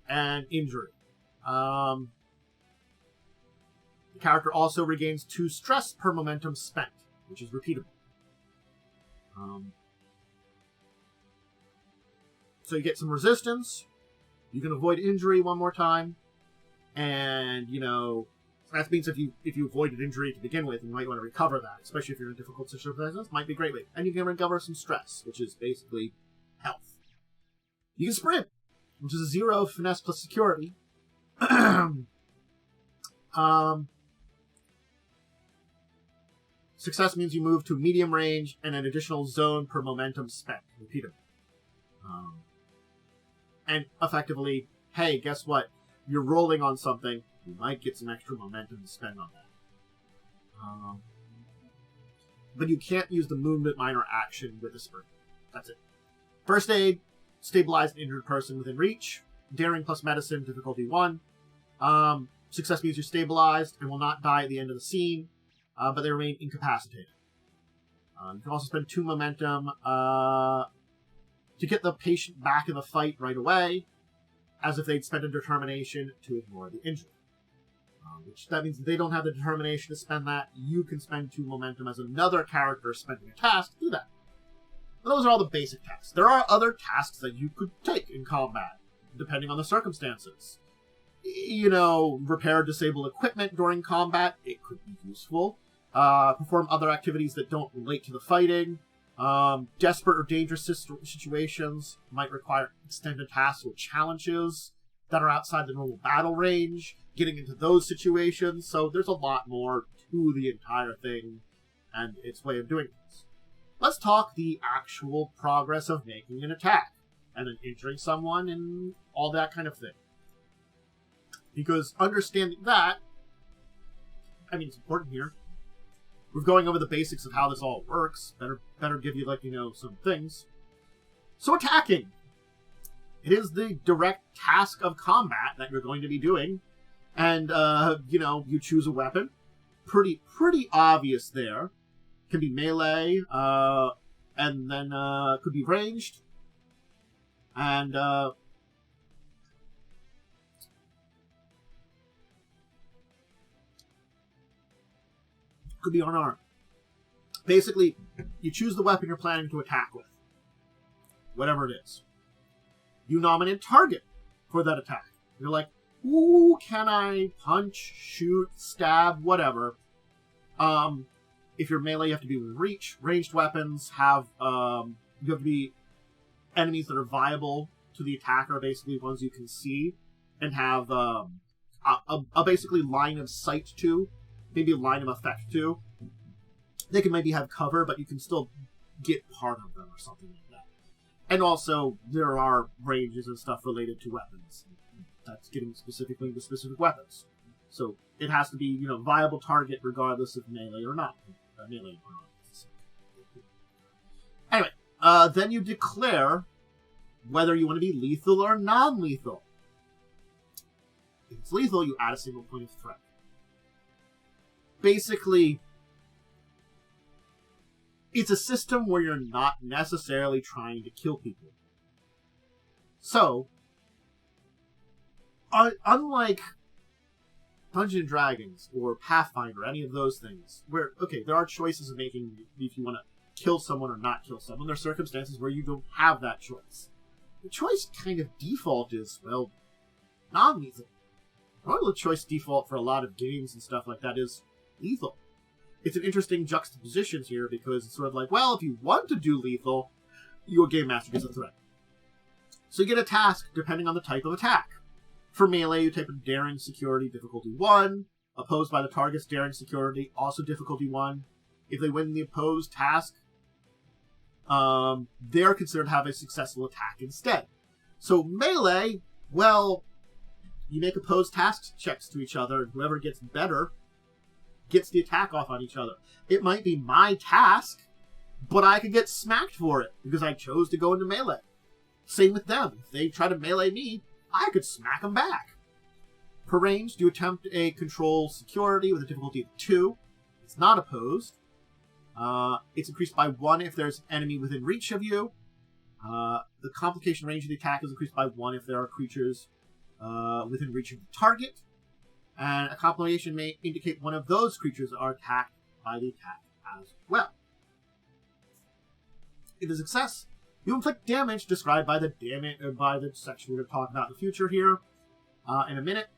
and injury. The character also regains 2 stress per momentum spent, which is repeatable. So you get some resistance. You can avoid injury 1 more time. And, that means if you avoided injury to begin with, you might want to recover that, especially if you're in a difficult situation. Might be a great way. And you can recover some stress, which is basically health. You can sprint, which is a 0 finesse plus security. Success means you move to medium range and an additional zone per momentum spent, repeatable. And effectively, hey, guess what? You're rolling on something, you might get some extra momentum to spend on that. But you can't use the movement minor action with a sprint. That's it. First aid, stabilize an injured person within reach. Daring plus medicine, difficulty 1. Success means you're stabilized and will not die at the end of the scene, but they remain incapacitated. You can also spend 2 momentum to get the patient back in the fight right away, as if they'd spent a determination to ignore the injury. Which that means if they don't have the determination to spend that, you can spend 2 momentum as another character spending a task to do that. And those are all the basic tasks. There are other tasks that you could take in combat, depending on the circumstances. Repair disable equipment during combat, it could be useful. Perform other activities that don't relate to the fighting. Desperate or dangerous situations might require extended tasks or challenges that are outside the normal battle range, getting into those situations. So there's a lot more to the entire thing and its way of doing things. Let's talk the actual progress of making an attack and then injuring someone and all that kind of thing. Because understanding that, it's important here. We're going over the basics of how this all works. Better give you, some things. So attacking. It is the direct task of combat that you're going to be doing. And, you choose a weapon. Pretty obvious there. Can be melee, and then, could be ranged. And, could be unarmed. Basically, you choose the weapon you're planning to attack with. Whatever it is. You nominate a target for that attack. You're like, who can I punch, shoot, stab, whatever. If you're melee, you have to be within reach. Ranged weapons have, you have to be enemies that are viable to the attacker, basically ones you can see, and have a basically line of sight to, maybe a line of effect to. They can maybe have cover, but you can still get part of them or something like that. And also, there are ranges and stuff related to weapons. That's getting specifically into specific weapons. So it has to be, viable target regardless of melee or not. Melee or not. Anyway, then you declare whether you want to be lethal or non-lethal. If it's lethal, you add a single point of threat. Basically, it's a system where you're not necessarily trying to kill people. So, unlike Dungeons & Dragons or Pathfinder, any of those things, where, okay, there are choices of making if you want to kill someone or not kill someone. There are circumstances where you don't have that choice. The choice kind of default is, well, non-lethal. Normally the choice default for a lot of games and stuff like that is lethal. It's an interesting juxtaposition here because it's sort of like, well, if you want to do lethal, your game master gets a threat. So you get a task depending on the type of attack. For melee, you type in Daring Security, difficulty 1. Opposed by the target's Daring Security, also difficulty 1. If they win the opposed task, they're considered to have a successful attack instead. So melee, well, you make opposed task checks to each other, and whoever gets better gets the attack off on each other. It might be my task, but I could get smacked for it because I chose to go into melee. Same with them. If they try to melee me, I could smack them back. Per range, you attempt a control security with a difficulty of 2. It's not opposed. It's increased by 1 if there's an enemy within reach of you. The complication range of the attack is increased by 1 if there are creatures within reach of the target. And a complication may indicate one of those creatures are attacked by the attack as well. If a success, you inflict damage described by the section we're going to talk about in the future here in a minute.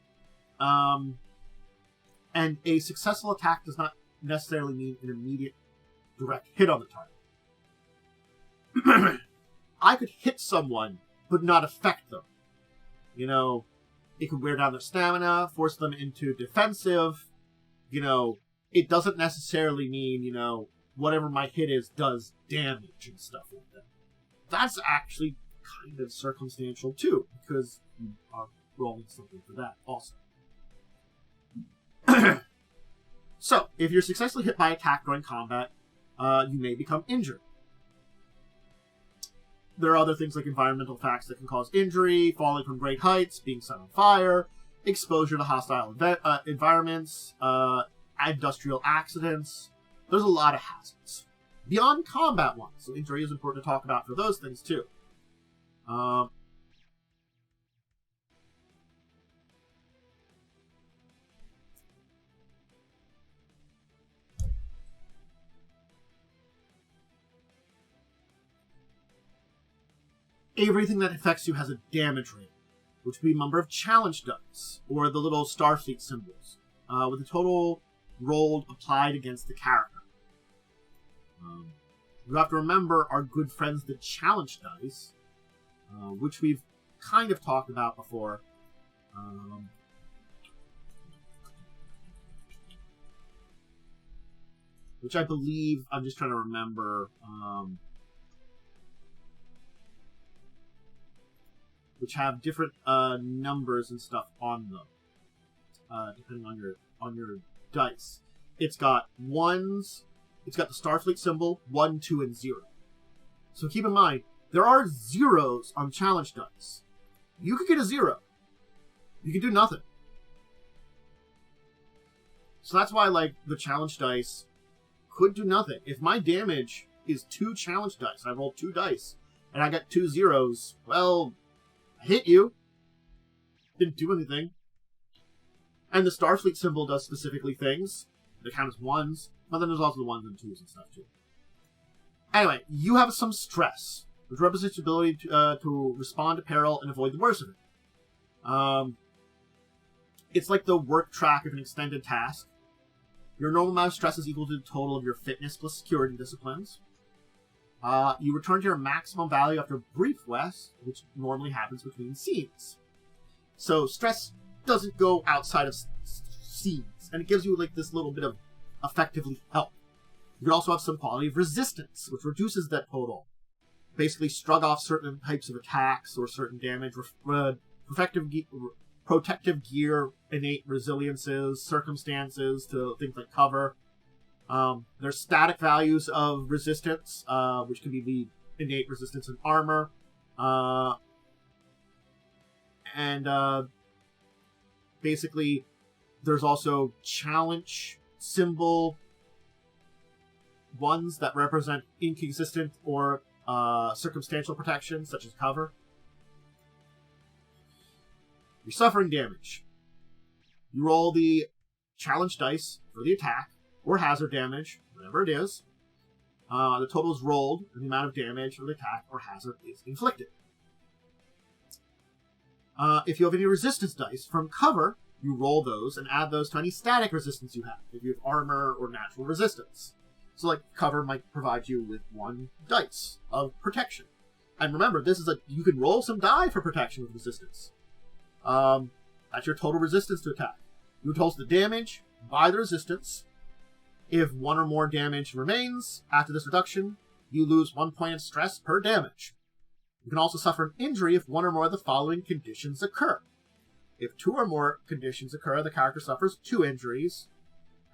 And a successful attack does not necessarily mean an immediate direct hit on the target. I could hit someone, but not affect them. You know, it could wear down their stamina, force them into defensive. You know, it doesn't necessarily mean, you know, whatever my hit is does damage and stuff like that. That's actually kind of circumstantial too, because you are rolling something for that also. So, if you're successfully hit by attack during combat, you may become injured. There are other things like environmental facts that can cause injury, falling from great heights, being set on fire, exposure to hostile environments, industrial accidents. There's a lot of hazards. Beyond combat ones, so injury is important to talk about for those things too. Everything that affects you has a damage rating, which would be a number of challenge dice, or the little Starfleet symbols, with the total rolled applied against the character. You have to remember our good friends, the challenge dice, which we've kind of talked about before. Which I believe, I'm just trying to remember, which have different numbers and stuff on them, depending on your dice. It's got ones. It's got the Starfleet symbol, 1, 2, and 0. So keep in mind, there are zeros on challenge dice. You could get a 0. You can do nothing. So that's why, like, the challenge dice could do nothing. If my damage is 2 challenge dice, I rolled 2 dice, and I got 2 zeros, well, I hit you. Didn't do anything. And the Starfleet symbol does specifically things. They count as 1s. But then there's also the 1s and 2s and stuff too. Anyway, you have some stress, which represents your ability to respond to peril and avoid the worst of it. It's like the work track of an extended task. Your normal amount of stress is equal to the total of your fitness plus security disciplines. You return to your maximum value after a brief rest, which normally happens between scenes. So stress doesn't go outside of scenes, and it gives you like this little bit of effectively health. You can also have some quality of resistance, which reduces that total. Basically, shrug off certain types of attacks or certain damage. Protective gear, innate resiliences, circumstances to things like cover. There's static values of resistance, which can be the innate resistance and armor. Basically, there's also challenge symbol ones that represent inconsistent or circumstantial protection, such as cover. You're suffering damage. You roll the challenge dice for the attack, or hazard damage, whatever it is. The total is rolled, and the amount of damage for the attack or hazard is inflicted. If you have any resistance dice from cover, you roll those and add those to any static resistance you have, if you have armor or natural resistance. So, like, cover might provide you with 1 dice of protection. And remember, this is you can roll some die for protection with resistance. That's your total resistance to attack. You total the damage by the resistance. If 1 or more damage remains after this reduction, you lose 1 point of stress per damage. You can also suffer an injury if 1 or more of the following conditions occur. If 2 or more conditions occur, the character suffers 2 injuries,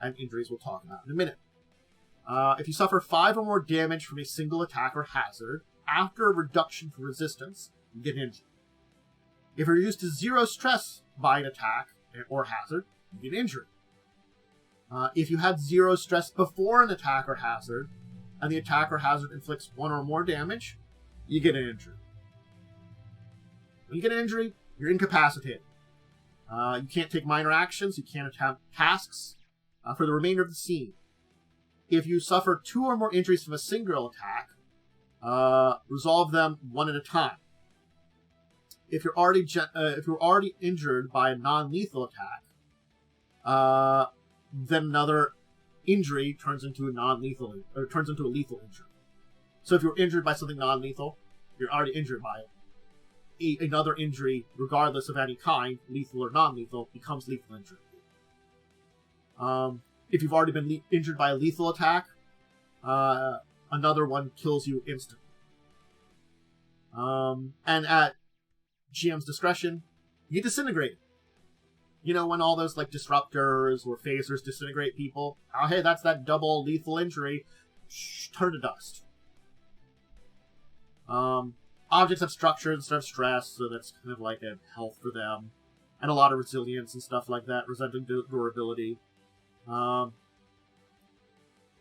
and injuries we'll talk about in a minute. If you suffer 5 or more damage from a single attack or hazard, after a reduction for resistance, you get injured. If you're reduced to 0 stress by an attack, or hazard, you get injured. If you had 0 stress before an attack or hazard, and the attack or hazard inflicts 1 or more damage, you get an injury. When you get an injury, you're incapacitated. You can't take minor actions, you can't attempt tasks for the remainder of the scene. If you suffer 2 or more injuries from a single attack, resolve them one at a time. If you're already injured by a non-lethal attack, then another injury turns into a lethal injury. So if you're injured by something non-lethal, you're already injured by it. Another injury, regardless of any kind, lethal or non-lethal, becomes lethal injury. If you've already been injured by a lethal attack, another one kills you instantly. And at GM's discretion, you get disintegrated. You know, when all those, like, disruptors or phasers disintegrate people, oh, hey, that's that double lethal injury, turn to dust. Objects have structure instead of stress, so that's kind of like a health for them. And a lot of resilience and stuff like that, resenting durability.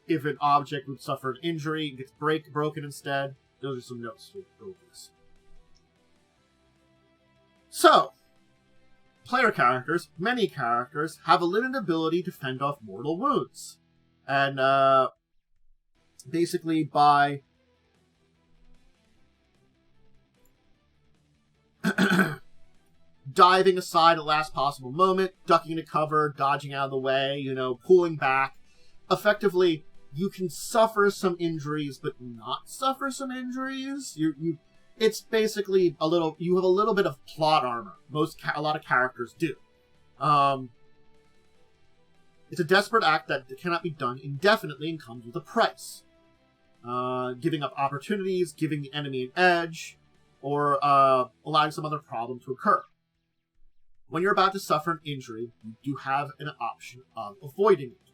If an object would suffer an injury, it gets broken instead. Those are some notes for this. So, player characters, many characters, have a limited ability to fend off mortal wounds. And, basically by diving aside at last possible moment, ducking into cover, dodging out of the way, you know, pulling back. Effectively, you can suffer some injuries, but not suffer some injuries. It's basically you have a little bit of plot armor. A lot of characters do. It's a desperate act that cannot be done indefinitely and comes with a price. Giving up opportunities, giving the enemy an edge, or allowing some other problem to occur. When you're about to suffer an injury, you do have an option of avoiding it.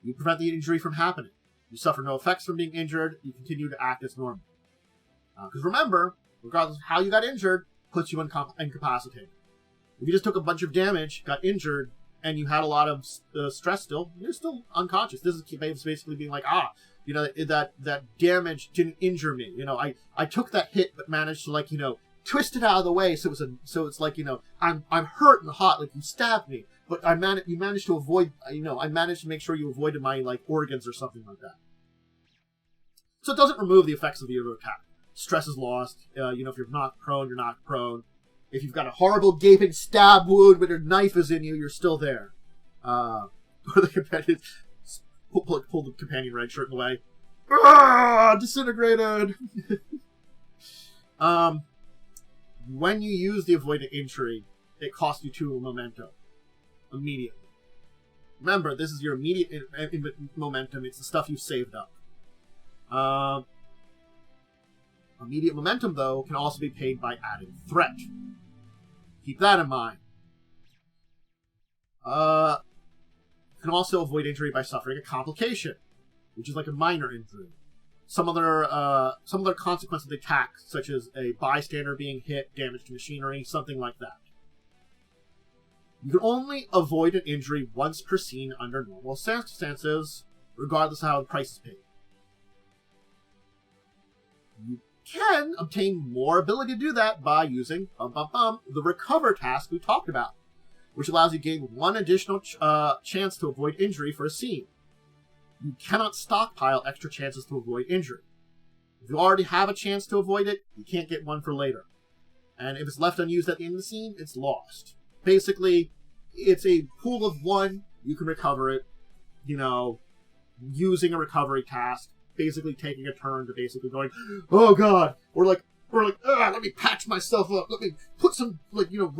You prevent the injury from happening. You suffer no effects from being injured. You continue to act as normal. Because remember, regardless of how you got injured, puts you incapacitated. If you just took a bunch of damage, got injured, and you had a lot of stress still, you're still unconscious. This is basically being like, you know, that damage didn't injure me. You know, I took that hit, but managed to, like, you know, twist it out of the way, so it's like, you know, I'm hurt and hot, like you stabbed me, but you managed to avoid, you know, I managed to make sure you avoided my, like, organs or something like that. So it doesn't remove the effects of the other attack. Stress is lost. You know, if you're knocked prone, you're knocked prone. If you've got a horrible gaping stab wound, but your knife is in you, you're still there. Or the companion pull the companion red shirt away. Disintegrated. When you use the avoided injury, it costs you 2 momentum immediately. Remember, this is your immediate momentum. It's the stuff you've saved up. Immediate momentum, though, can also be paid by adding threat. Keep that in mind. You can also avoid injury by suffering a complication, which is like a minor injury. Some other consequence of the attack, such as a bystander being hit, damage to machinery, something like that. You can only avoid an injury once per scene under normal circumstances, regardless of how the price is paid. You can obtain more ability to do that by using the recover task we talked about, which allows you to gain 1 additional chance to avoid injury for a scene. You cannot stockpile extra chances to avoid injury. If you already have a chance to avoid it, you can't get 1 for later. And if it's left unused at the end of the scene, it's lost. Basically, it's a pool of 1, you can recover it, you know, using a recovery task, basically taking a turn to basically going, oh god, or like, let me patch myself up, let me put some, like, you know,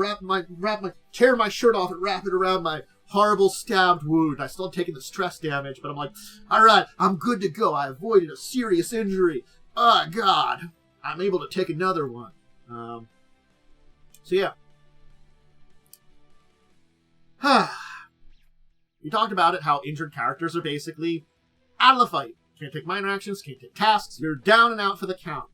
tear my shirt off and wrap it around my horrible stabbed wound. I still have taken the stress damage, but I'm like, alright, I'm good to go. I avoided a serious injury. Oh god, I'm able to take another one. So yeah. We talked about it, how injured characters are basically out of the fight. Can't take minor actions, can't take tasks. You're down and out for the count.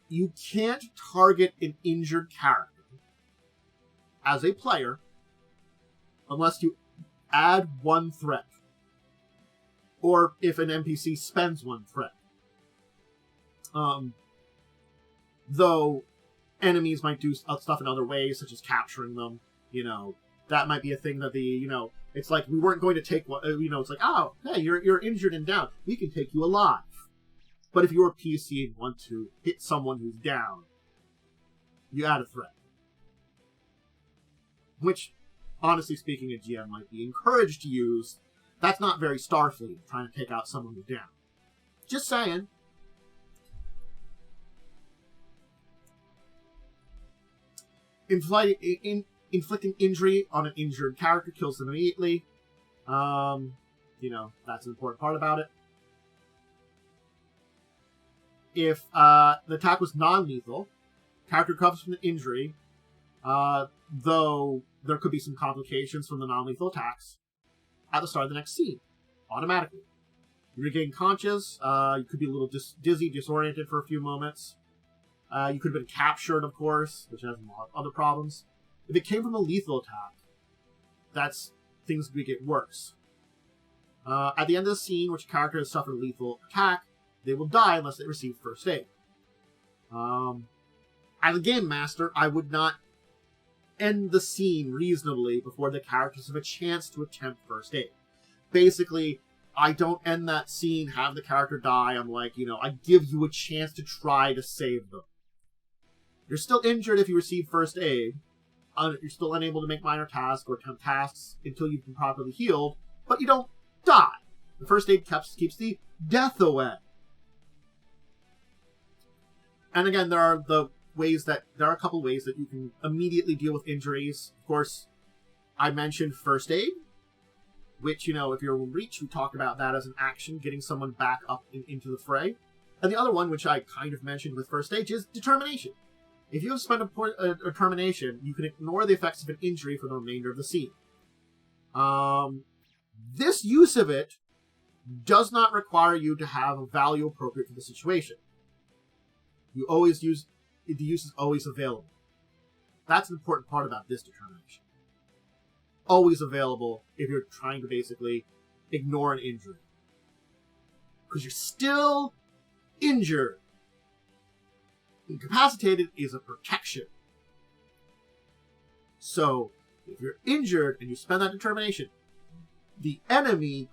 you can't target an injured character as a player unless you add one threat, or if an NPC spends one threat. Though enemies might do stuff in other ways, such as capturing them. That might be a thing that it's like we weren't going to take what, it's like, oh, hey, you're injured and down. We can take you alive. But if you're a PC and want to hit someone who's down, you add a threat. Which, honestly speaking, a GM might be encouraged to use. That's not very Starfleet, trying to take out someone who's down. Just saying. Inflicting injury on an injured character kills them immediately. That's an important part about it. If the attack was non-lethal, character recovers from the injury, though there could be some complications from the non-lethal attacks at the start of the next scene, automatically. You regain conscious, you could be a little dizzy, disoriented for a few moments. You could have been captured, of course, which has a lot of other problems. If it came from a lethal attack, things would get worse. At the end of the scene, which character has suffered a lethal attack, they will die unless they receive first aid. As a game master, I would not end the scene reasonably before the characters have a chance to attempt first aid. Basically, I don't end that scene, have the character die. I'm like, I give you a chance to try to save them. You're still injured if you receive first aid. You're still unable to make minor tasks or attempt tasks until you've been properly healed, but you don't die. The first aid keeps the death away. And again, there are a couple ways that you can immediately deal with injuries. Of course, I mentioned first aid, which, if you're in reach, we talk about that as an action, getting someone back up into the fray. And the other one, which I kind of mentioned with first aid, is determination. If you have spent a determination, you can ignore the effects of an injury for the remainder of the scene. This use of it does not require you to have a value appropriate to the situation. The use is always available. That's an important part about this determination. Always available if you're trying to basically ignore an injury. Because you're still injured. Incapacitated is a protection. So, if you're injured and you spend that determination, the enemy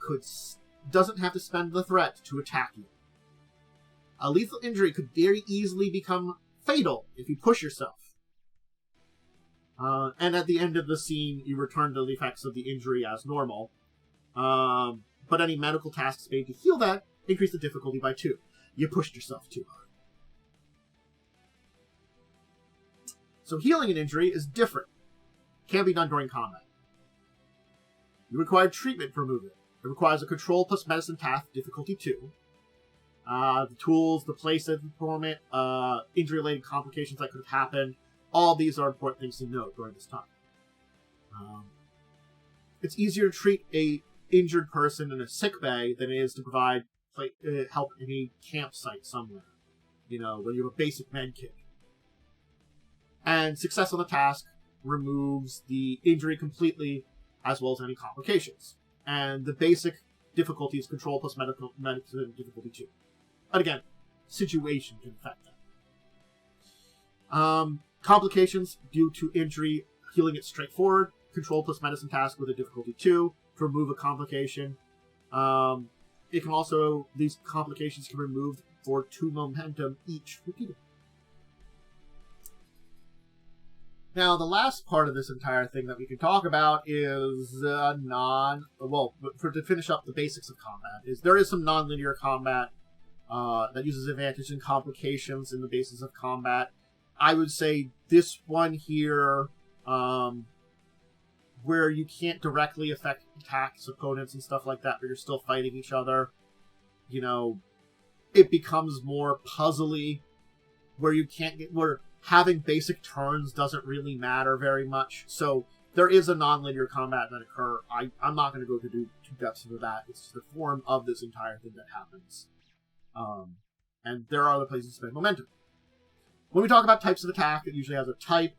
doesn't have to spend the threat to attack you. A lethal injury could very easily become fatal if you push yourself. And at the end of the scene, you return to the effects of the injury as normal. But any medical tasks made to heal that increase the difficulty by 2. You pushed yourself too hard. So healing an injury is different. Can't be done during combat. You require treatment for movement. It requires a control plus medicine task, difficulty 2. The tools, the place of performance, injury-related complications that could have happened. All these are important things to note during this time. It's easier to treat a injured person in a sick bay than it is to provide help in a campsite somewhere. When you have a basic med kit. And success on the task removes the injury completely, as well as any complications. And the basic difficulty is control plus medicine difficulty 2. But again, situation can affect that. Complications due to injury, healing it straightforward. Control plus medicine task with a difficulty 2 to remove a complication. These complications can be removed for 2 momentum each repeatedly. Now, the last part of this entire thing that we can talk about is to finish up the basics of combat, there is some non-linear combat that uses advantage and complications in the basis of combat. I would say this one here, where you can't directly affect attacks, opponents, and stuff like that, but you're still fighting each other, it becomes more puzzly, where having basic turns doesn't really matter very much. So there is a non-linear combat that occur. I'm not going to go to too depths into that. It's just the form of this entire thing that happens. And there are other places to spend momentum. when we talk about types of attack, it usually has a type,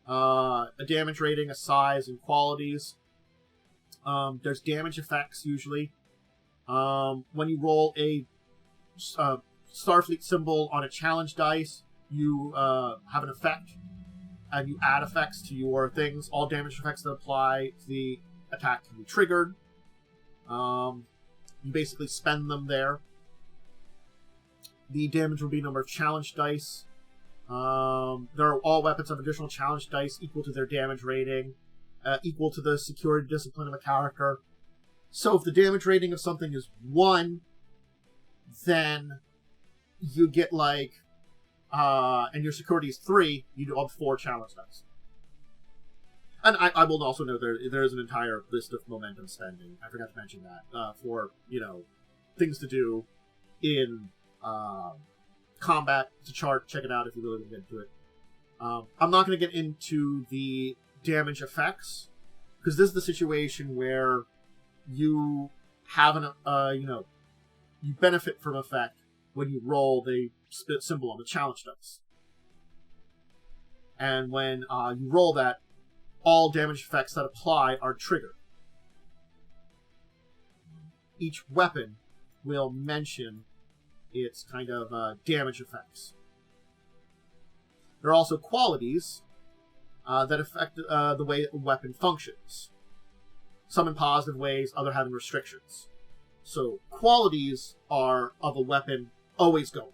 a damage rating, a size, and qualities. There's damage effects, usually. When you roll a Starfleet symbol on a challenge dice, you have an effect, and you add effects to your things. All damage effects that apply to the attack can be triggered. You basically spend them there. The damage will be number of challenge dice. There are all weapons have additional challenge dice equal to their damage rating, equal to the security discipline of a character. So if the damage rating of something is 1, then you get and your security is 3, you do all 4 challenge dice. And I will also note there is an entire list of momentum spending. I forgot to mention that for things to do in combat. It's a chart. Check it out if you really want to get into it. I'm not going to get into the damage effects because this is the situation where you have you benefit from effect when you roll the symbol on the challenge dice, and when you roll that, all damage effects that apply are triggered. Each weapon will mention its kind of damage effects. There are also qualities that affect the way a weapon functions. Some in positive ways, other having restrictions. So qualities are of a weapon always going.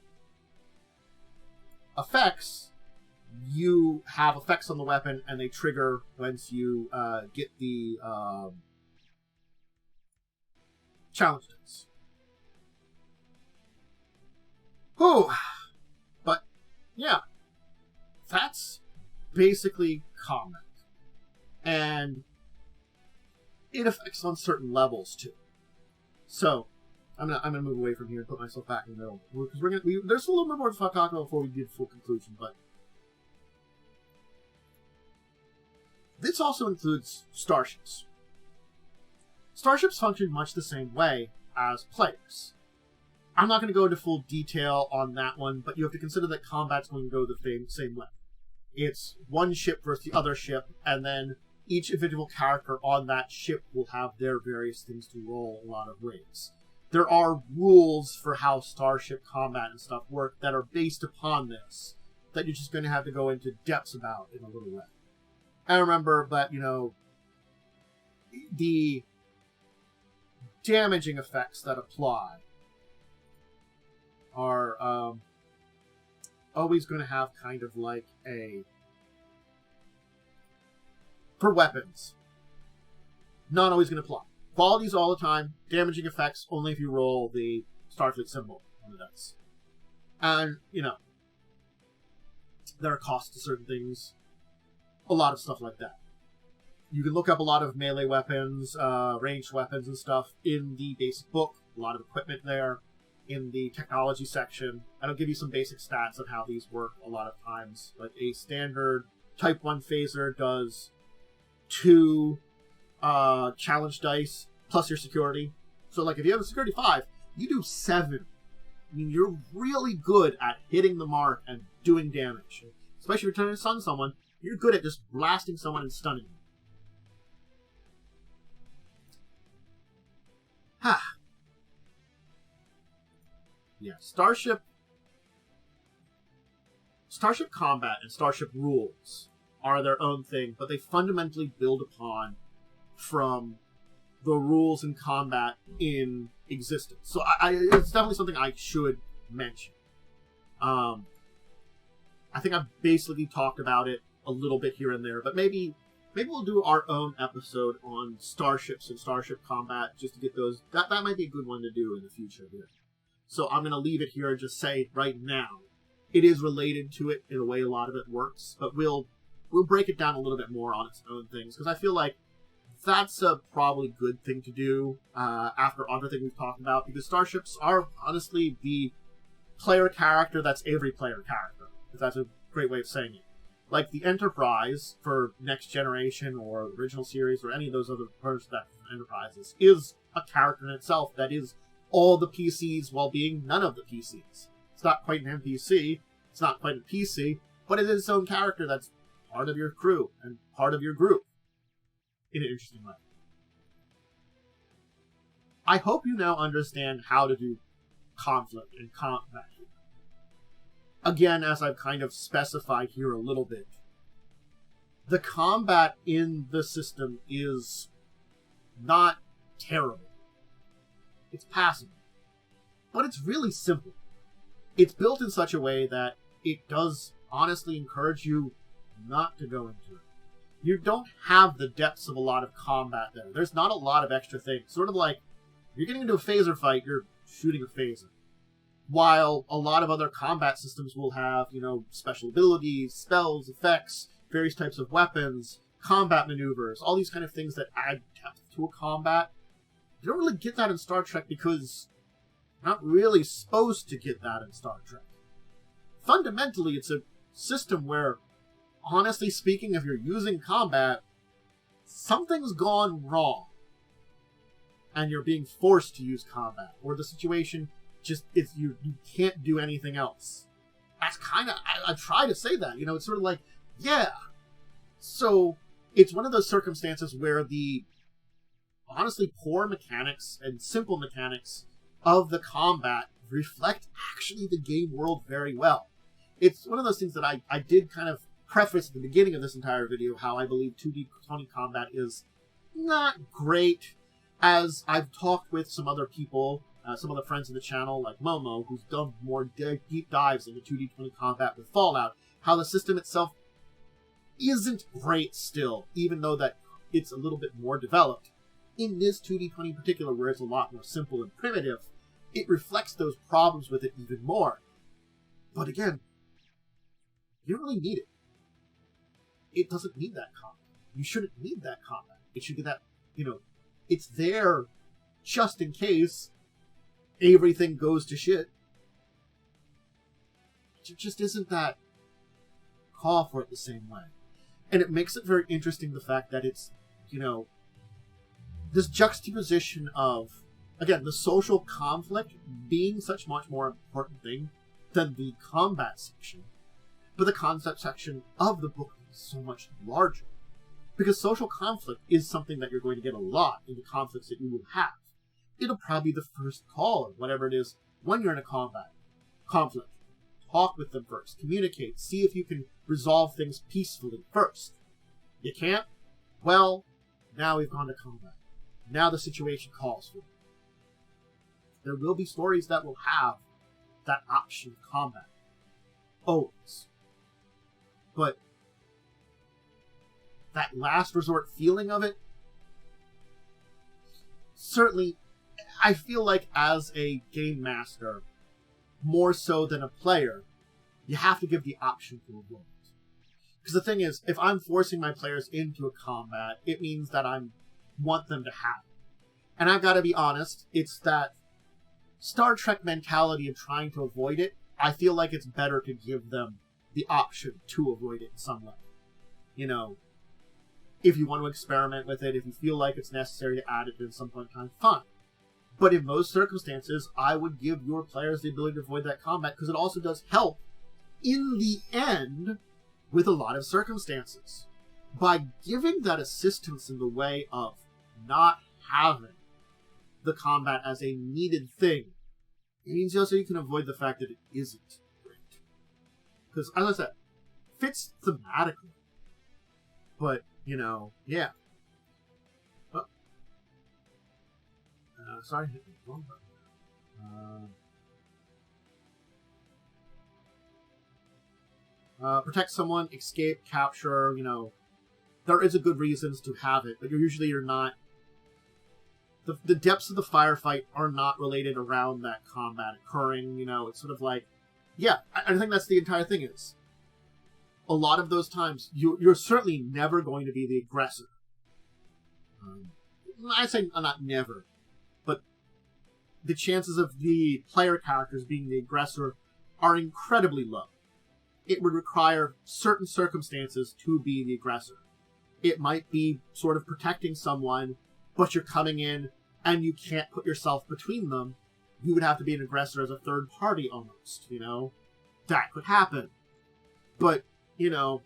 Effects, you have effects on the weapon, and they trigger once you get the challenge dice. Whew. But, yeah. That's basically combat. And it affects on certain levels, too. So, I'm gonna move away from here and put myself back in the middle. Because there's a little bit more to talk about before we get to full conclusion, but this also includes starships. Starships function much the same way as players. I'm not going to go into full detail on that one, but you have to consider that combat's going to go the same way. It's one ship versus the other ship, and then each individual character on that ship will have their various things to roll a lot of ways. There are rules for how starship combat and stuff work that are based upon this, that you're just going to have to go into depths about in a little way. I remember that, the damaging effects that apply are always going to have kind of like for weapons, not always going to apply. Qualities all the time, damaging effects only if you roll the Starfleet symbol on the dice. And, there are costs to certain things. A lot of stuff like that. You can look up a lot of melee weapons, ranged weapons and stuff in the basic book. A lot of equipment there in the technology section. And I'll give you some basic stats on how these work a lot of times. Like a standard Type 1 phaser does 2 challenge dice plus your security. So like if you have a security 5, you do 7. I mean, you're really good at hitting the mark and doing damage. Especially if you're trying to stun someone, you're good at just blasting someone and stunning them. Ha. Yeah, Starship combat and Starship rules are their own thing, but they fundamentally build upon from the rules in combat in existence. So it's definitely something I should mention. I think I've basically talked about it a little bit here and there, but maybe we'll do our own episode on starships and starship combat just to get those. That might be a good one to do in the future here. So I'm going to leave it here and just say right now, it is related to it in a way a lot of it works, but we'll break it down a little bit more on its own things, because I feel like that's a probably good thing to do after other things we've talked about, because starships are honestly the player character that's every player character, if that's a great way of saying it. Like the Enterprise for Next Generation or Original Series or any of those other perspective Enterprises is a character in itself that is all the PCs while being none of the PCs. It's not quite an NPC, It's not quite a PC, but it is its own character that's part of your crew and part of your group in an interesting way. I hope you now understand how to do conflict and combat. Again, as I've kind of specified here a little bit, the combat in the system is not terrible. It's passable. But it's really simple. It's built in such a way that it does honestly encourage you not to go into it. You don't have the depths of a lot of combat there. There's not a lot of extra things. Sort of like, you're getting into a phaser fight, you're shooting a phaser. While a lot of other combat systems will have, special abilities, spells, effects, various types of weapons, combat maneuvers, all these kind of things that add depth to a combat. You don't really get that in Star Trek because you're not really supposed to get that in Star Trek. Fundamentally, it's a system where, honestly speaking, if you're using combat, something's gone wrong. And you're being forced to use combat. Or the situation just, you can't do anything else. That's kind of, I try to say that, it's sort of like, yeah. So, it's one of those circumstances where the, honestly, poor mechanics and simple mechanics of the combat reflect actually the game world very well. It's one of those things that I did kind of preface at the beginning of this entire video, how I believe 2D20 combat is not great. As I've talked with some other people, some other friends in the channel, like Momo, who's done more deep dives into 2D20 combat with Fallout, how the system itself isn't great still, even though that it's a little bit more developed. In this 2D20 in particular, where it's a lot more simple and primitive, it reflects those problems with it even more. But again, you don't really need it. It doesn't need that combat. You shouldn't need that combat. It should be that, it's there just in case everything goes to shit. It just isn't that call for it the same way. And it makes it very interesting, the fact that it's, this juxtaposition of, again, the social conflict being such much more important thing than the combat section. But the concept section of the book is so much larger. Because social conflict is something that you're going to get a lot in the conflicts that you will have. It'll probably be the first call of whatever it is when you're in a conflict. Talk with them first. Communicate. See if you can resolve things peacefully first. You can't? Well, now we've gone to combat. Now the situation calls for it. There will be stories that will have that option of combat. Always. But that last resort feeling of it, certainly, I feel like as a game master, more so than a player, you have to give the option to avoid it. Because the thing is, if I'm forcing my players into a combat, it means that I want them to have it. And I've got to be honest, it's that Star Trek mentality of trying to avoid it. I feel like it's better to give them the option to avoid it in some way. If you want to experiment with it, if you feel like it's necessary to add it at some point in time, fine. But in most circumstances, I would give your players the ability to avoid that combat, because it also does help, in the end, with a lot of circumstances. By giving that assistance in the way of not having the combat as a needed thing, it means also you can avoid the fact that it isn't great. Because, as I said, fits thematically. But, yeah. Oh. Sorry, I hit the wrong button. Protect someone, escape, capture, there is a good reasons to have it, but you're not. The depths of the firefight are not related around that combat occurring, it's sort of like, yeah, I think that's the entire thing is. A lot of those times, you're certainly never going to be the aggressor. I say not never, but the chances of the player characters being the aggressor are incredibly low. It would require certain circumstances to be the aggressor. It might be sort of protecting someone, but you're coming in and you can't put yourself between them. You would have to be an aggressor as a third party almost, that could happen. But, you know,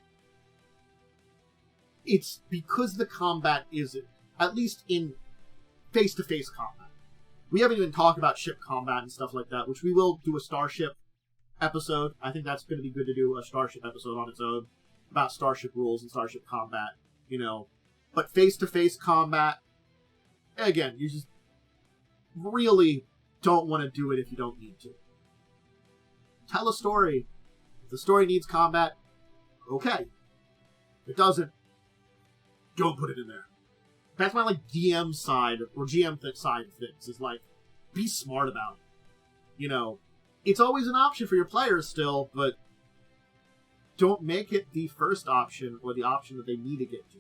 it's because the combat is, at least in face-to-face combat. We haven't even talked about ship combat and stuff like that, which we will do a Starship episode. I think that's going to be good to do a Starship episode on its own about Starship rules and Starship combat, you know. But face-to-face combat, again, you just really don't want to do it if you don't need to. Tell a story. If the story needs combat, okay. If it doesn't, don't put it in there. That's my, like, DM side, or GM side of things, is, like, be smart about it. You know, it's always an option for your players still, but don't make it the first option, or the option that they need to get to.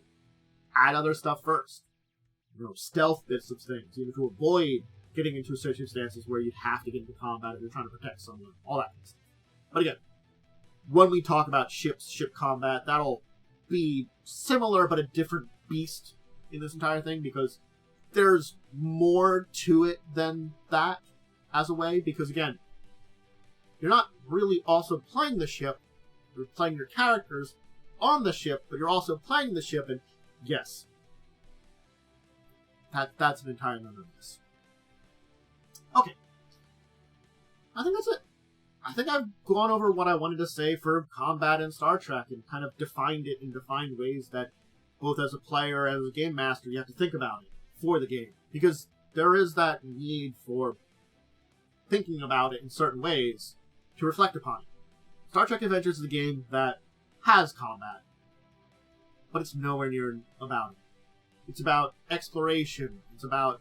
Add other stuff first. You know, stealth bits of things, even to avoid getting into circumstances where you'd have to get into combat if you're trying to protect someone, all that kind of stuff. But again, when we talk about ship combat, that'll be similar but a different beast in this entire thing, because there's more to it than that as a way, because again, you're not really also playing the ship, you're playing your characters on the ship, but you're also playing the ship, and yes, that's an entire none of this. Okay. I think that's it. I think I've gone over what I wanted to say for combat in Star Trek and kind of defined it in defined ways that both as a player and as a game master you have to think about it for the game. Because there is that need for thinking about it in certain ways to reflect upon it. Star Trek Adventures is a game that has combat, but it's nowhere near about it. It's about exploration. It's about,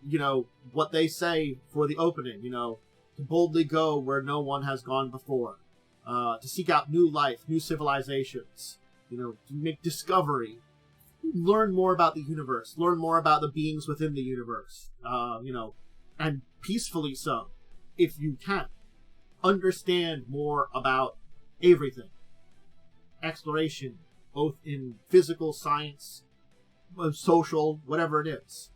you know, what they say for the opening, you know, to boldly go where no one has gone before, to seek out new life, new civilizations, you know, to make discovery, learn more about the universe, learn more about the beings within the universe, you know, and peacefully so, if you can. Understand more about everything. Exploration, both in physical science, social, whatever it is.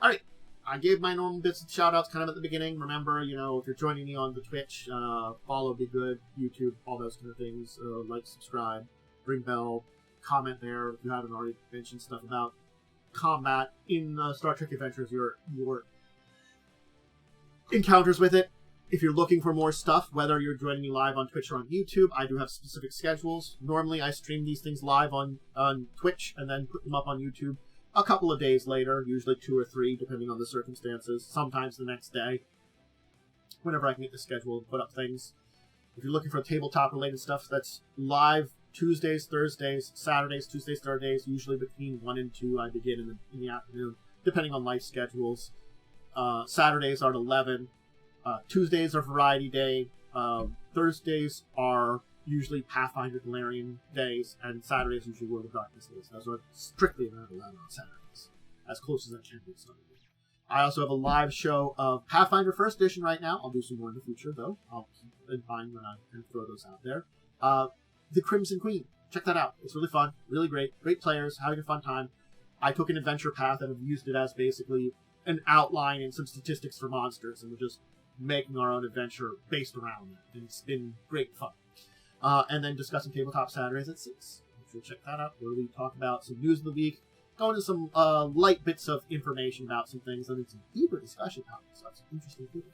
Alright, I gave my normal bits of shout-outs kind of at the beginning. Remember, you know, if you're joining me on the Twitch, follow Be Good, YouTube, all those kind of things. Like, subscribe, ring bell, comment there if you haven't already mentioned stuff about combat in Star Trek Adventures, your encounters with it. If you're looking for more stuff, whether you're joining me live on Twitch or on YouTube, I do have specific schedules. Normally, I stream these things live on Twitch and then put them up on YouTube a couple of days later, usually 2 or 3, depending on the circumstances. Sometimes the next day, whenever I can get the schedule and put up things. If you're looking for tabletop-related stuff, that's live Tuesdays, Thursdays, Saturdays, Tuesdays, Thursdays, usually between 1 and 2. I begin in the afternoon, depending on life schedules. Saturdays are at 11. Tuesdays are Variety Day. Thursdays are usually Pathfinder Galarian days, and Saturdays usually World of Darkness days. Those are strictly around 11 on Saturdays, as close as I can be started. I also have a live show of Pathfinder First Edition right now. I'll do some more in the future, though. I'll keep in mind when I can throw those out there. The Crimson Queen. Check that out. It's really fun. Really great. Great players. Having a fun time. I took an adventure path and have used it as basically an outline and some statistics for monsters, and we're just making our own adventure based around that. And it's been great fun. And then discussing Tabletop Saturdays at 6. So check that out, where we talk about some news of the week, go into some light bits of information about some things, and then some deeper discussion topics about some interesting things.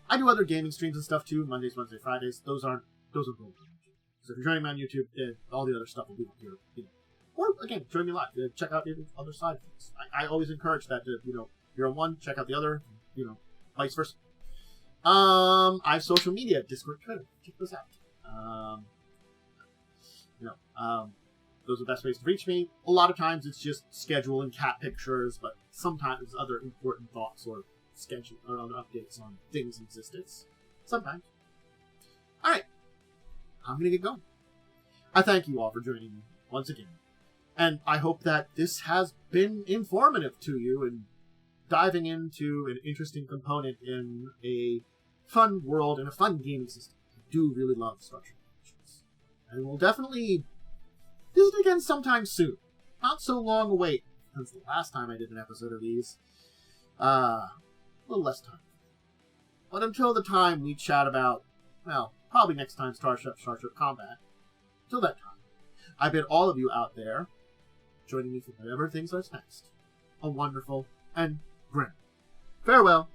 I do other gaming streams and stuff too, Mondays, Wednesdays, Fridays. Those are both on YouTube. So if you're joining me on YouTube, all the other stuff will be up here. You know. Or again, join me live. Check out the other side of things. I always encourage that to, you know, you're on one, check out the other, you know, vice versa. I have social media, Discord, Twitter. Check those out. Those are the best ways to reach me. A lot of times it's just schedule and cat pictures, but sometimes other important thoughts or schedule or other updates on things in existence. Sometimes. Alright. I'm gonna get going. I thank you all for joining me once again. And I hope that this has been informative to you and diving into an interesting component in a fun world and a fun gaming system. I do really love Star Trek Adventures. And we'll definitely visit again sometime soon. Not so long a wait since the last time I did an episode of these. A little less time. But until the time we chat about, well, probably next time Starship Combat, till that time, I bid all of you out there, joining me for whatever things are next, a wonderful and grim farewell.